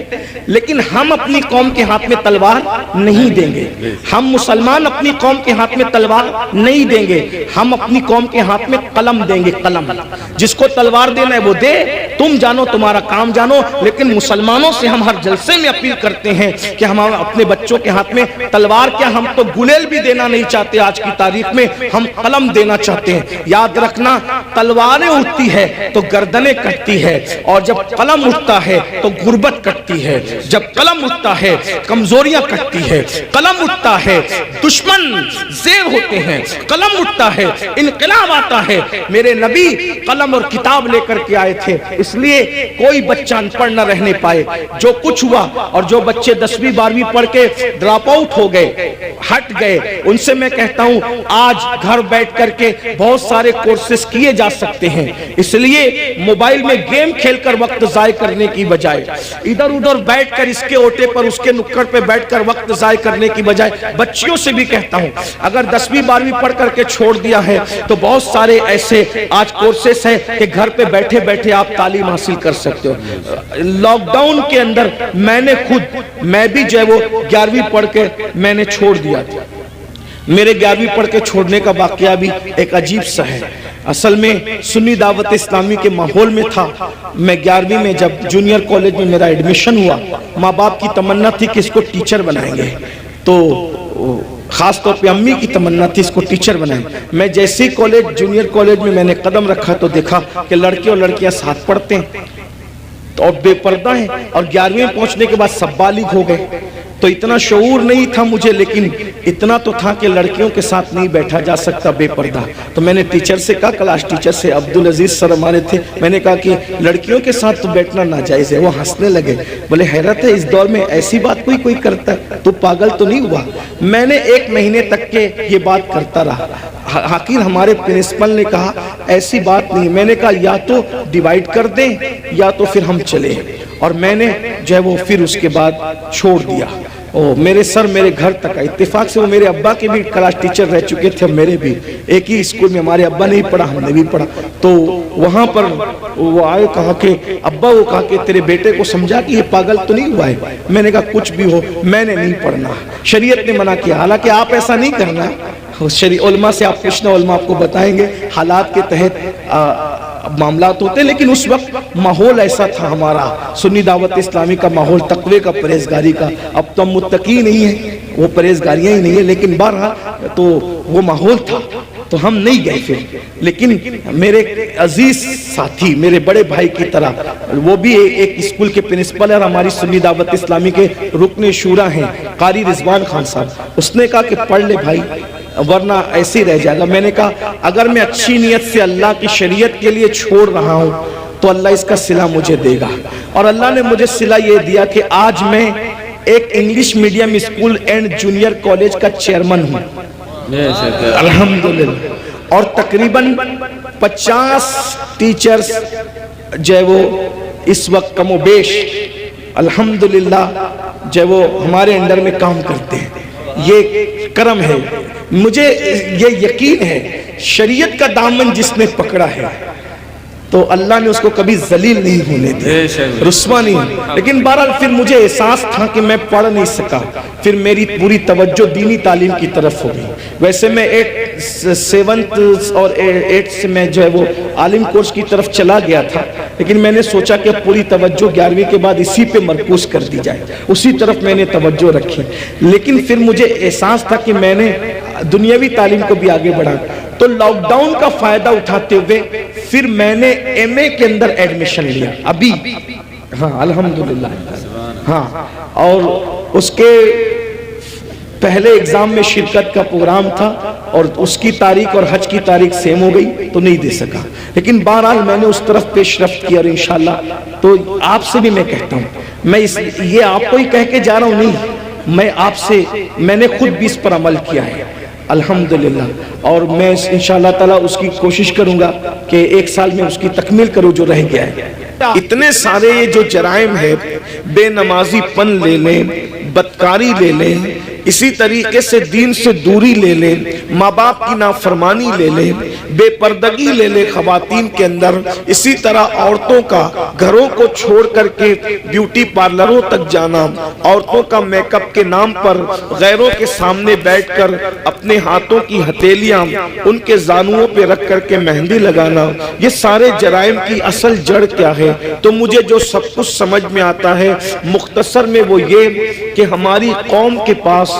لیکن ہم اپنی قوم کے ہاتھ میں تلوار نہیں دیں گے. ہم مسلمان اپنی قوم کے ہاتھ میں تلوار نہیں دیں گے، ہم اپنی قوم کے ہاتھ میں قلم دیں گے. قلم، جس کو تلوار دینا ہے وہ دے، تم جانو تمہارا کام جانو، لیکن مسلمانوں سے ہم ہر جلسے میں اپیل کرتے ہیں کہ ہم اپنے بچوں کے ہاتھ میں تلوار کیا، ہم تو گلیل بھی دینا نہیں چاہتے آج کی تاریخ میں، ہم قلم دینا چاہتے ہیں۔ یاد رکھنا تلواریں اٹھتی ہے تو گردنیں کٹتی ہے، اور جب قلم اٹھتا ہے تو غربت کٹتی ہے، جب قلم اٹھتا ہے کمزوریاں کٹتی ہے، قلم اٹھتا ہے دشمن زیر ہوتے ہیں، قلم اٹھتا ہے انقلاب آتا ہے۔ میرے نبی قلم اور کتاب لے کر کے آئے تھے، اس لیے کوئی بچہ ان پڑھ نہ رہنے پائے۔ جو کچھ ہوا، اور جو بچے 10ویں 12ویں پڑھ کے ڈراپ آؤٹ ہو گئے، ہٹ گئے، ان سے میں کہتا ہوں آج گھر بیٹھ کر کے بہت سارے کورسز کیے جا سکتے ہیں۔ اس لیے موبائل میں گیم کھیل کر وقت ضائع کرنے کی بجائے، ادھر ادھر بیٹھ کر اس کے اوٹے پر اس کے نکڑ پہ بیٹھ کر وقت ضائع کرنے کی بجائے، بچیوں سے بھی کہتا ہوں اگر 10ویں 12ویں پڑھ کر کے چھوڑ دیا ہے تو بہت سارے ایسے آج کورسز ہیں کہ گھر پہ بیٹھے بیٹھے آپ تعلیم حاصل کر سکتے ہو۔ لاک ڈاؤن کے اندر میں بھی جو ہے وہ 11ویں پڑھ کے میں نے چھوڑ دیا تھا۔ میرے 11ویں پڑھ کے چھوڑنے کا واقعہ بھی ایک عجیب سا ہے۔ اصل میں سنی دعوت اسلامی کے ماحول میں تھا۔ میں 11ویں میں جب جونیئر کالج میں میرا ایڈمیشن ہوا، ماں باپ کی تمنا تھی کہ اس کو ٹیچر بنائیں گے، تو خاص طور پہ امی کی تمنا تھی اس کو ٹیچر بنائیں۔ میں جیسے ہی جونیئر کالج میں نے قدم رکھا تو دیکھا کہ لڑکے اور لڑکیاں ساتھ پڑھتے ہیں اور بے پردہ ہیں، اور 11ویں پہنچنے کے بعد سب بالغ ہو گئے۔ تو اتنا شعور نہیں تھا مجھے، لیکن اتنا تو تھا کہ لڑکیوں کے ساتھ نہیں بیٹھا جا سکتا بے پردہ۔ تو میں نے ٹیچر سے کہا، کلاس ٹیچر سے، عبدالعزیز سر ہمارے تھے، میں نے کہا کہ لڑکیوں کے ساتھ تو بیٹھنا ناجائز ہے۔ وہ ہنسنے لگے، بولے حیرت ہے اس دور میں ایسی بات کوئی کرتا ہے، تو پاگل تو نہیں ہوا؟ میں نے 1 مہینے تک کے یہ بات کرتا رہا۔ حقیر ہمارے پرنسپل نے کہا ایسی بات نہیں۔ میں نے کہا یا تو ڈیوائیڈ کر دیں یا تو پھر ہم چلیں، اور میں نے جو ہے وہ پھر اس کے بعد چھوڑ دیا۔ میرے سر میرے گھر تک آئے، اتفاق سے وہ میرے ابا کے بھی کلاس ٹیچر رہ چکے تھے، میرے بھی ایک ہی اسکول میں، ہمارے ابا نے ہی پڑھا ہم نے بھی پڑھا۔ تو وہاں پر وہ آئے، کہا کہ ابا، وہ کہا کہ تیرے بیٹے کو سمجھا کہ یہ پاگل تو نہیں ہوا ہے؟ میں نے کہا کچھ بھی ہو میں نے نہیں پڑھنا، شریعت نے منع کیا، حالانکہ آپ ایسا نہیں کرنا۔ علماء سے آپ پوچھنا، علماء آپ کو بتائیں گے حالات کے تحت معاملات ہوتے ہیں، لیکن اس وقت ماحول ایسا تھا ہمارا سنی دعوت اسلامی کا ماحول، تقوی کا، پرہیزگاری کا۔ اب تو ہم متقی نہیں ہیں، وہ پرہیزگاریاں ہی نہیں ہیں، لیکن بہرحال تو وہ ماحول تھا تو ہم نہیں گئے پھر۔ لیکن میرے عزیز ساتھی، میرے بڑے بھائی کی طرح، وہ بھی ایک اسکول کے پرنسپل اور ہماری سنی دعوت اسلامی کے رکن شورا ہیں، قاری رضوان خان صاحب، اس نے کہا کہ پڑھ لے بھائی ورنہ ایسے ہی رہ جائے گا۔ میں نے کہا اگر میں اچھی نیت سے اللہ کی شریعت کے لیے چھوڑ رہا ہوں تو اللہ اس کا صلہ مجھے دے گا، اور اللہ نے مجھے صلہ یہ دیا کہ آج میں ایک English medium school and junior college کا چیئرمین ہوں، الحمدللہ، اور تقریباً 50 ٹیچرز جو ہے وہ اس وقت کم و بیش الحمدللہ جو ہے وہ ہمارے انڈر میں کام کرتے ہیں۔ یہ کرم ہے، مجھے یہ یقین ہے شریعت کا دامن جس نے پکڑا ہے تو اللہ نے اس کو کبھی ذلیل نہیں ہونے دیا، رسوا نہیں۔ لیکن بہرحال پھر مجھے احساس تھا کہ میں پڑھ نہیں سکا، پھر میری پوری توجہ دینی تعلیم کی طرف ہو گئی۔ ویسے میں 7th اور 8th سے میں جو ہے وہ عالم کورس کی طرف چلا گیا تھا، لیکن میں نے سوچا کہ پوری توجہ 11ویں کے بعد اسی پہ مرکوز کر دی جائے، اسی طرف میں نے توجہ رکھی۔ لیکن پھر مجھے احساس تھا کہ میں نے دنیاوی تعلیم کو بھی آگے بڑھا، تو لاک ڈاؤن کا فائدہ اٹھاتے ہوئے پھر میں نے ایم اے کے اندر ایڈمیشن لیا ابھی، ہاں الحمدللہ، ہاں، اور اس کے پہلے ایگزام میں شرکت کا پروگرام تھا اور اس کی تاریخ اور حج کی تاریخ سیم ہو گئی تو نہیں دے سکا، لیکن بہرحال میں نے اس طرف پیش رفت کی، اور انشاءاللہ تو آپ سے بھی میں کہتا ہوں، میں یہ آپ کو ہی کہہ کے جا رہا ہوں نہیں، میں آپ سے، میں نے خود بھی اس پر عمل کیا ہے الحمدللہ، اور میں انشاءاللہ تعالیٰ اس کی کوشش کروں گا کہ 1 سال میں اس کی تکمیل کروں جو رہ گیا ہے۔ اتنے سارے یہ جو جرائم ہے، بے نمازی پن لے لیں، بدکاری لے لیں، اسی طریقے سے دین سے دوری لے لیں، ماں باپ کی نافرمانی لے لیں، بے پردگی لے لیں خواتین کے اندر، اسی طرح عورتوں کا گھروں کو چھوڑ کر کے بیوٹی پارلروں تک جانا، عورتوں کا میک اپ کے نام پر غیروں کے سامنے بیٹھ کر اپنے ہاتھوں کی ہتھیلیاں ان کے زانوؤں پہ رکھ کر کے مہندی لگانا، یہ سارے جرائم کی اصل جڑ کیا ہے؟ تو مجھے جو سب کچھ سمجھ میں آتا ہے مختصر میں وہ یہ کہ ہماری قوم کے پاس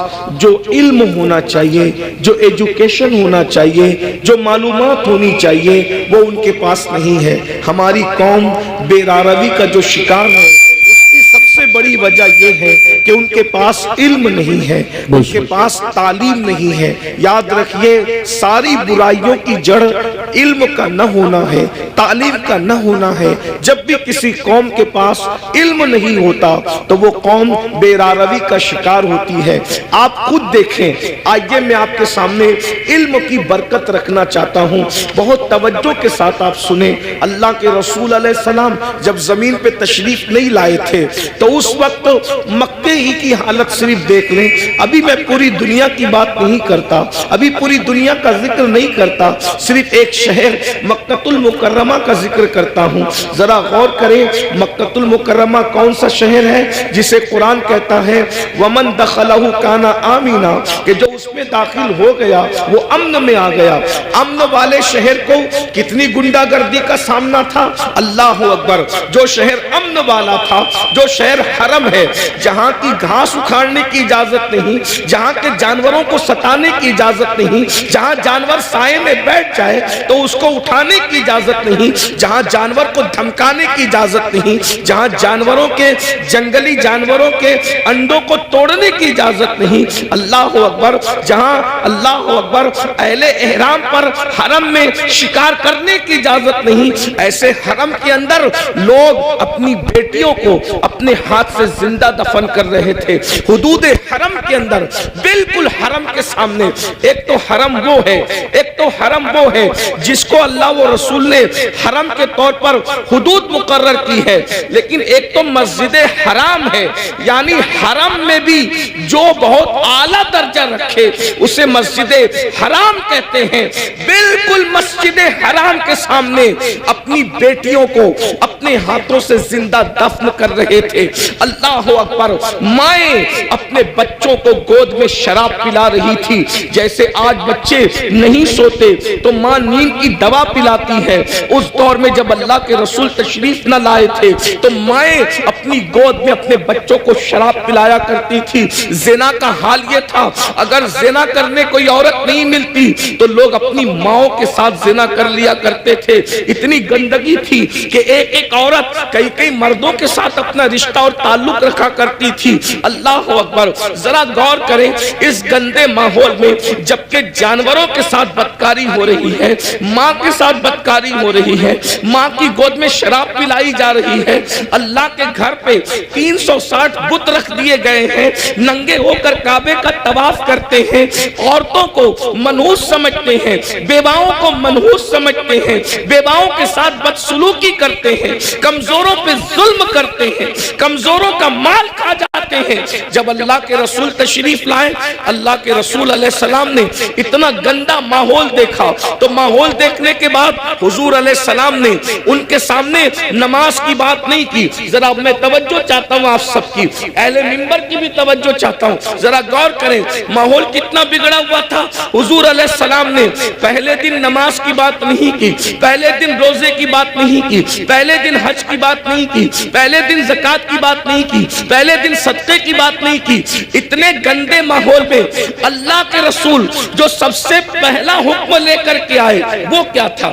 جو علم ہونا چاہیے، جو ایجوکیشن ہونا چاہیے، جو معلومات ہونی چاہیے، وہ ان کے پاس نہیں ہے۔ ہماری قوم بے راروی کا جو شکار ہے، اس کی سب سے بڑی وجہ یہ ہے کہ ان کے پاس علم نہیں ہے، ان کے پاس تعلیم نہیں ہے۔ یاد رکھیے ساری برائیوں کی جڑ علم کا نہ ہونا ہے، تعلیم کا نہ ہونا ہے۔ جب بھی کسی قوم کے پاس علم نہیں ہوتا تو وہ قوم بے راروی کا شکار ہوتی ہے۔ آپ خود دیکھیں، آئیے میں آپ کے سامنے علم کی برکت رکھنا چاہتا ہوں، بہت توجہ کے ساتھ آپ سنیں۔ اللہ کے رسول علیہ السلام جب زمین پہ تشریف نہیں لائے تھے تو اس وقت مکے ہی کی حالت صرف دیکھ لیں۔ ابھی میں پوری دنیا کی بات نہیں کرتا، ابھی پوری دنیا کا ذکر نہیں کرتا، صرف ایک شہر مکہ المکرمہ کا ذکر کرتا ہوں۔ ذرا غور کریں، مکہ المکرمہ کون سا شہر ہے جسے قرآن کہتا ہے وَمَن دَخَلَهُ كَانَ آمِنًا، کہ جو اس میں داخل ہو گیا وہ امن میں آ گیا۔ امن والے شہر کو کتنی گنڈا گردی کا سامنا تھا، اللہ اکبر۔ جو شہر امن والا تھا، جو شہر حرم ہے، جہاں کی گھاس اکھاڑنے کی اجازت نہیں، جہاں کے جانوروں کو ستانے کی اجازت نہیں، جہاں جانور سائے میں بیٹھ جائے تو اس کو اٹھانے کی اجازت نہیں، جہاں جانور کو دھمکانے کی اجازت نہیں، جہاں جانوروں کے جنگلی جانوروں کے انڈوں کو توڑنے کی اجازت نہیں، اللہ اکبر، جہاں اللہ اکبر اہل احرام پر حرم میں شکار کرنے کی اجازت نہیں، ایسے حرم کے اندر لوگ اپنی بیٹیوں کو اپنے ہاتھ سے زندہ دفن کر رہے تھے۔ حدود حرم کے اندر، بالکل حرم کے سامنے، ایک تو حرم وہ ہے، ایک تو حرم وہ ہے جس کو اللہ و رسول نے حرم کے طور پر حدود مقرر کی ہے، لیکن ایک تو مسجد حرام ہے، یعنی حرم میں بھی جو بہت اعلیٰ درجہ رکھے اسے مسجد حرام کہتے ہیں۔ بالکل مسجد حرام کے سامنے اپنی بیٹیوں کو اپنے ہاتھوں سے زندہ دفن کر رہے تھے۔ اللہ اکبر، مائیں اپنے بچوں کو گود میں شراب پلا رہی تھی، جیسے آج بچے نہیں سوتے تو ماں نیند کی دوا پلاتی ہے، اس دور میں جب اللہ کے رسول تشریف نہ لائے تھے تو مائیں اپنی گود میں اپنے بچوں کو شراب پلایا کرتی تھی۔ زنا کا حال یہ تھا، اگر زنا کرنے کوئی عورت نہیں ملتی تو لوگ اپنی ماؤں کے ساتھ زنا کر لیا کرتے تھے۔ اتنی گندگی تھی کہ ایک ایک عورت کئی کئی مردوں کے ساتھ اپنا رشتہ اور تعلق رکھا کرتی تھی۔ اللہ اکبر، ذرا غور کریں اس گندے ماحول میں جبکہ جانوروں کے ساتھ بدکاری ہو رہی ہے، ماں کے ساتھ بدکاری ہو رہی ہے، ماں کی گود میں شراب پلائی جا رہی ہے، اللہ کے گھر پہ 360 بت رکھ دیے گئے ہیں، ننگے ہو کر کعبے کا طواف کرتے ہیں، عورتوں کو منحوس سمجھتے ہیں، بیواؤں کو منحوس سمجھتے ہیں، بیواؤں کے ساتھ بدسلوکی کرتے ہیں، کمزوروں پہ ظلم کرتے ہیں، کمزوروں کا مال کھا جاتے ہیں۔ جب اللہ کے رسول تشریف لائے، اللہ کے رسول علیہ السلام نے اتنا گندا ماحول دیکھا تو ماحول دیکھنے کے بعد حضور علیہ السلام نے ان کے سامنے نماز کی بات نہیں کی۔ ذرا میں توجہ چاہتا ہوں آپ سب کی، اہل منبر کی بھی توجہ چاہتا ہوں، ذرا غور کریں ماحول کتنا بگڑا ہوا تھا۔ حضور علیہ السلام نے پہلے دن نماز کی بات نہیں کی، پہلے دن روزے کی بات نہیں کی، پہلے دن حج کی بات نہیں کی، پہلے دن زکوٰۃ کی بات نہیں کی، پہلے دن صدقے کی بات نہیں کی۔ اتنے گندے ماحول میں اللہ کے رسول جو سب سے پہلا حکم لے کر کے آئے وہ کیا تھا؟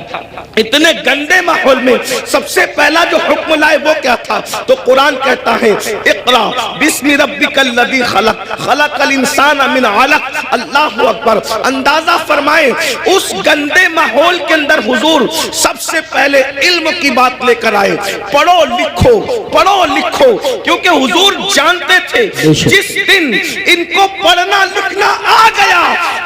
اتنے گندے ماحول میں سب سے پہلا جو حکم لائے وہ کیا تھا؟ تو قرآن کہتا ہے اقرا بسم ربک الذی خلق خلق الانسان من علق۔ اللہ اکبر، اندازہ فرمائیں اس گندے ماحول کے اندر حضور سب سے پہلے علم کی بات لے کر آئے، پڑھو لکھو پڑھو لکھو، کیونکہ حضور جانتے تھے جس دن ان کو پڑھنا لکھنا آ گیا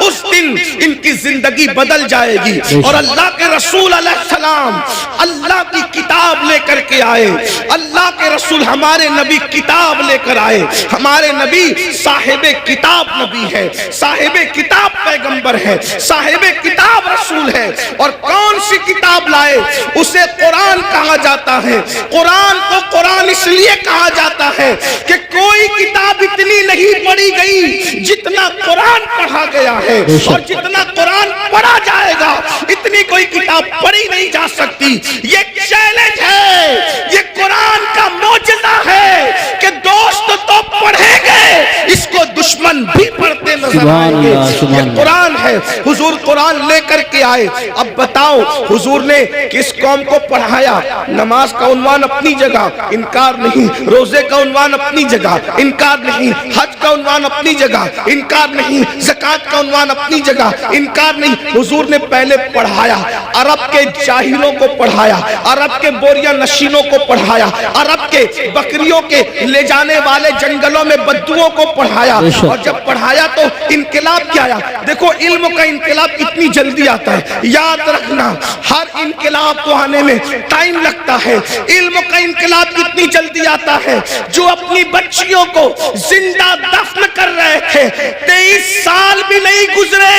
اس دن ان کی زندگی بدل جائے گی۔ اور اللہ کے رسول علیہ السلام اللہ کی کتاب لے کر کے آئے، اللہ کے رسول ہمارے نبی کتاب کتاب لے کر آئے. ہمارے نبی صاحب کتاب نبی ہے, صاحب کتاب پیغمبر ہے, صاحب کتاب رسول ہے. اور کون سی کتاب لائے؟ اسے قرآن کہا جاتا ہے. قرآن کو قرآن اس لیے کہا جاتا ہے کہ کوئی کتاب اتنی نہیں پڑھی گئی جتنا قرآن پڑھا گیا ہے, اور جتنا قرآن پڑھا جائے گا اتنی کوئی کتاب پڑھی نہیں جا سکتی. یہ چیلنج ہے, یہ قرآن کا معجزہ ہے کہ دوست تو پڑھیں گے, اس کو دشمن بھی پڑھتے نظر آئیں گے. یہ قرآن ہے. حضور قرآن لے کر کے آئے. اب بتاؤ حضور نے کس قوم کو پڑھایا؟ نماز کا عنوان اپنی جگہ, انکار نہیں. روزے کا عنوان اپنی جگہ, انکار نہیں. حج کا عنوان اپنی جگہ, انکار نہیں. زکوٰۃ کا عنوان اپنی جگہ, انکار نہیں. حضور نے پہلے پڑھایا, عرب کے جاہلوں کو پڑھایا, عرب کے بوریہ نشینوں کو پڑھایا, عرب کے بکریوں کے لے جانے والے جنگلوں میں بدوؤں کو پڑھایا. اور جب پڑھایا تو انقلاب کیا آیا؟ دیکھو علم کا انقلاب اتنی جلدی آتا ہے. یاد رکھنا ہر انقلاب کو آنے میں ٹائم لگتا ہے. علم کا انقلاب اتنی جلدی آتا ہے. جو اپنی بچیوں کو زندہ دفن کر رہے تھے 23 سال بھی نہیں گزرے,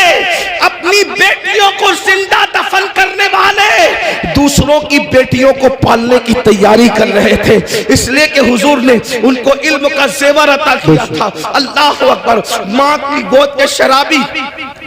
اپنی بیٹیوں کو زندہ دفن کرنے والے دوسروں کی بیٹیوں کو پالنے کی تیاری کر رہے تھے. اس لیے کہ حضور نے ان کو علم کا زیور عطا کیا تھا. اللہ اکبر. ماں کی گود کے شرابی,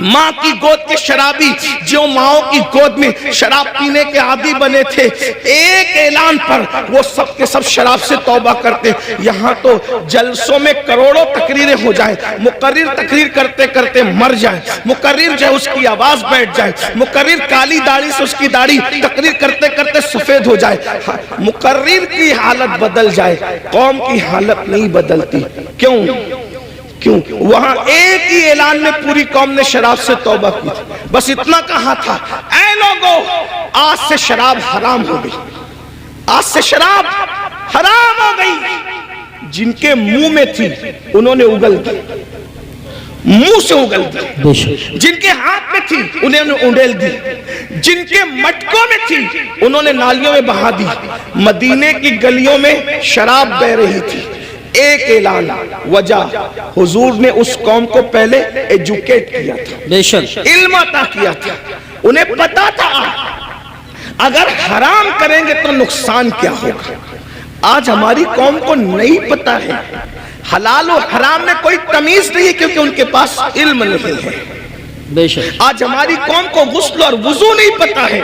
ماں کی گود کے شرابی جو ماں کی گود میں شراب پینے کے عادی بنے تھے, ایک اعلان پر وہ سب کے سب شراب سے توبہ کرتے. یہاں تو جلسوں میں کروڑوں تقریریں ہو جائیں, مقرر تقریر کرتے کرتے مر جائے, مقرر جو اس کی آواز بیٹھ جائے, مقرر کالی داڑھی سے اس کی داڑھی تقریر کرتے کرتے سفید ہو جائے, مقرر کی حالت بدل جائے, قوم کی حالت نہیں بدلتی. کیوں؟ وہاں ایک ہی اعلان میں پوری قوم نے شراب سے توبہ کی تھی. بس اتنا کہا تھا, اے لوگو آج سے شراب حرام ہو گئی, آج سے شراب حرام ہو گئی. جن کے منہ میں تھی انہوں نے اگل دی, منہ سے اگل دی. جن کے ہاتھ میں تھی انہوں نے اونڈیل دی, جن کے مٹکوں میں تھی انہوں نے نالیوں میں بہا دی. مدینے کی گلیوں میں شراب بہ رہی تھی. ایک اعلان, وجہ حضور نے اس قوم کو پہلے ایجوکیٹ کیا تھا, علم عطا کیا تھا. انہیں پتا تھا اگر حرام کریں گے تو نقصان کیا ہوگا. آج ہماری قوم کو نہیں پتا ہے, حلال و حرام میں کوئی تمیز نہیں ہے کیونکہ ان کے پاس علم نہیں ہے. آج ہماری قوم کو غسل اور وضو نہیں پتا ہے,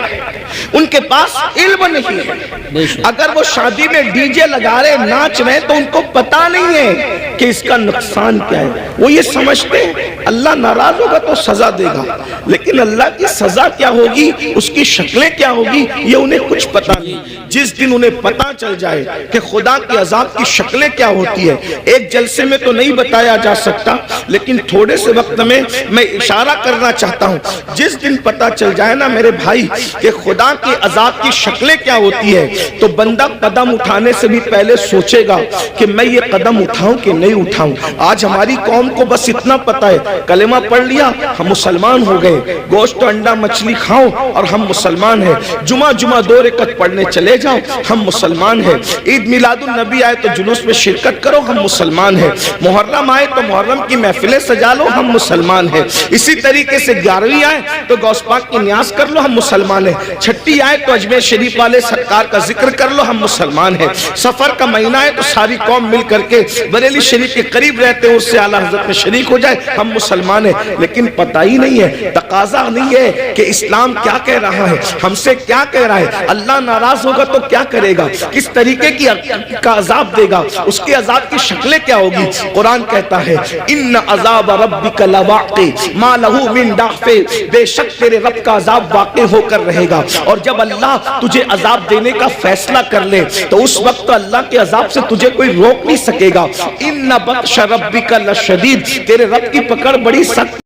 ان کے پاس علم نہیں ہے. اگر وہ شادی میں ڈی جے لگا رہے ناچ رہے تو ان کو پتا نہیں ہے کہ اس کا نقصان کیا ہے. وہ یہ سمجھتے ہیں اللہ ناراض ہوگا تو سزا دے گا, لیکن اللہ کی سزا کیا ہوگی, اس کی شکلیں کیا ہوگی, یہ انہیں کچھ پتا نہیں. جس دن انہیں پتا چل جائے کہ خدا کی عذاب کی شکلیں کیا ہوتی ہے, ایک جلسے میں تو نہیں بتایا جا سکتا, لیکن تھوڑے سے وقت میں اشارہ کرنا چاہتا ہوں. جس دن پتا چل جائے نا میرے بھائی کہ خدا کی عذاب کی شکلیں کیا ہوتی ہے, تو بندہ قدم اٹھانے سے بھی پہلے سوچے گا کہ میں یہ قدم اٹھاؤں کہ نہیں اٹھاؤں. آج ہماری قوم کو بس اتنا پتا ہے کلمہ پڑھ لیا ہم مسلمان ہو گئے, گوشت انڈا مچھلی کھاؤ اور ہم مسلمان ہیں, جمعہ 2 رکعت پڑھنے چلے جاؤ ہم مسلمان ہیں, عید میلاد النبی آئے تو جلوس میں شرکت کرو ہم مسلمان ہیں, محرم آئے تو محرم کی محفلیں سجا لو ہم مسلمان ہیں, اسی طریقے سے 11ویں آئے تو غوث پاک کی نیاز کر لو ہم مسلمان ہیں, چھٹی آئے تو اجمیر شریف والے سرکار کا ذکر کر لو ہم مسلمان ہیں, سفر کا مہینہ ہے تو ساری قوم مل کر کے بریلی شریف کے قریب رہتے ہیں اس سے اعلیٰ حضرت میں شریک ہو جائے ہم مسلمان ہیں. لیکن پتہ ہی نہیں ہے, تقاضا نہیں ہے کہ اسلام کیا کہہ رہا ہے, ہم سے کیا کہہ رہا ہے, اللہ ناراض ہوگا تو کیا کرے گا, کس طریقے کا عذاب دے گا, اس کے عذاب کی شکلیں کیا ہوگی. قرآن کہتا ہے ان عذاب ربک لواقع ما لہ من دافع, بے شک تیرے رب کا عذاب واقع ہو کر رہے گا. اور جب اللہ تجھے عذاب دینے کا فیصلہ کر لے تو اس وقت اللہ کے عذاب سے تجھے کوئی روک نہیں سکے گا. ان بطش ربک لشدید, تیرے رب کی پکڑ بڑی سخت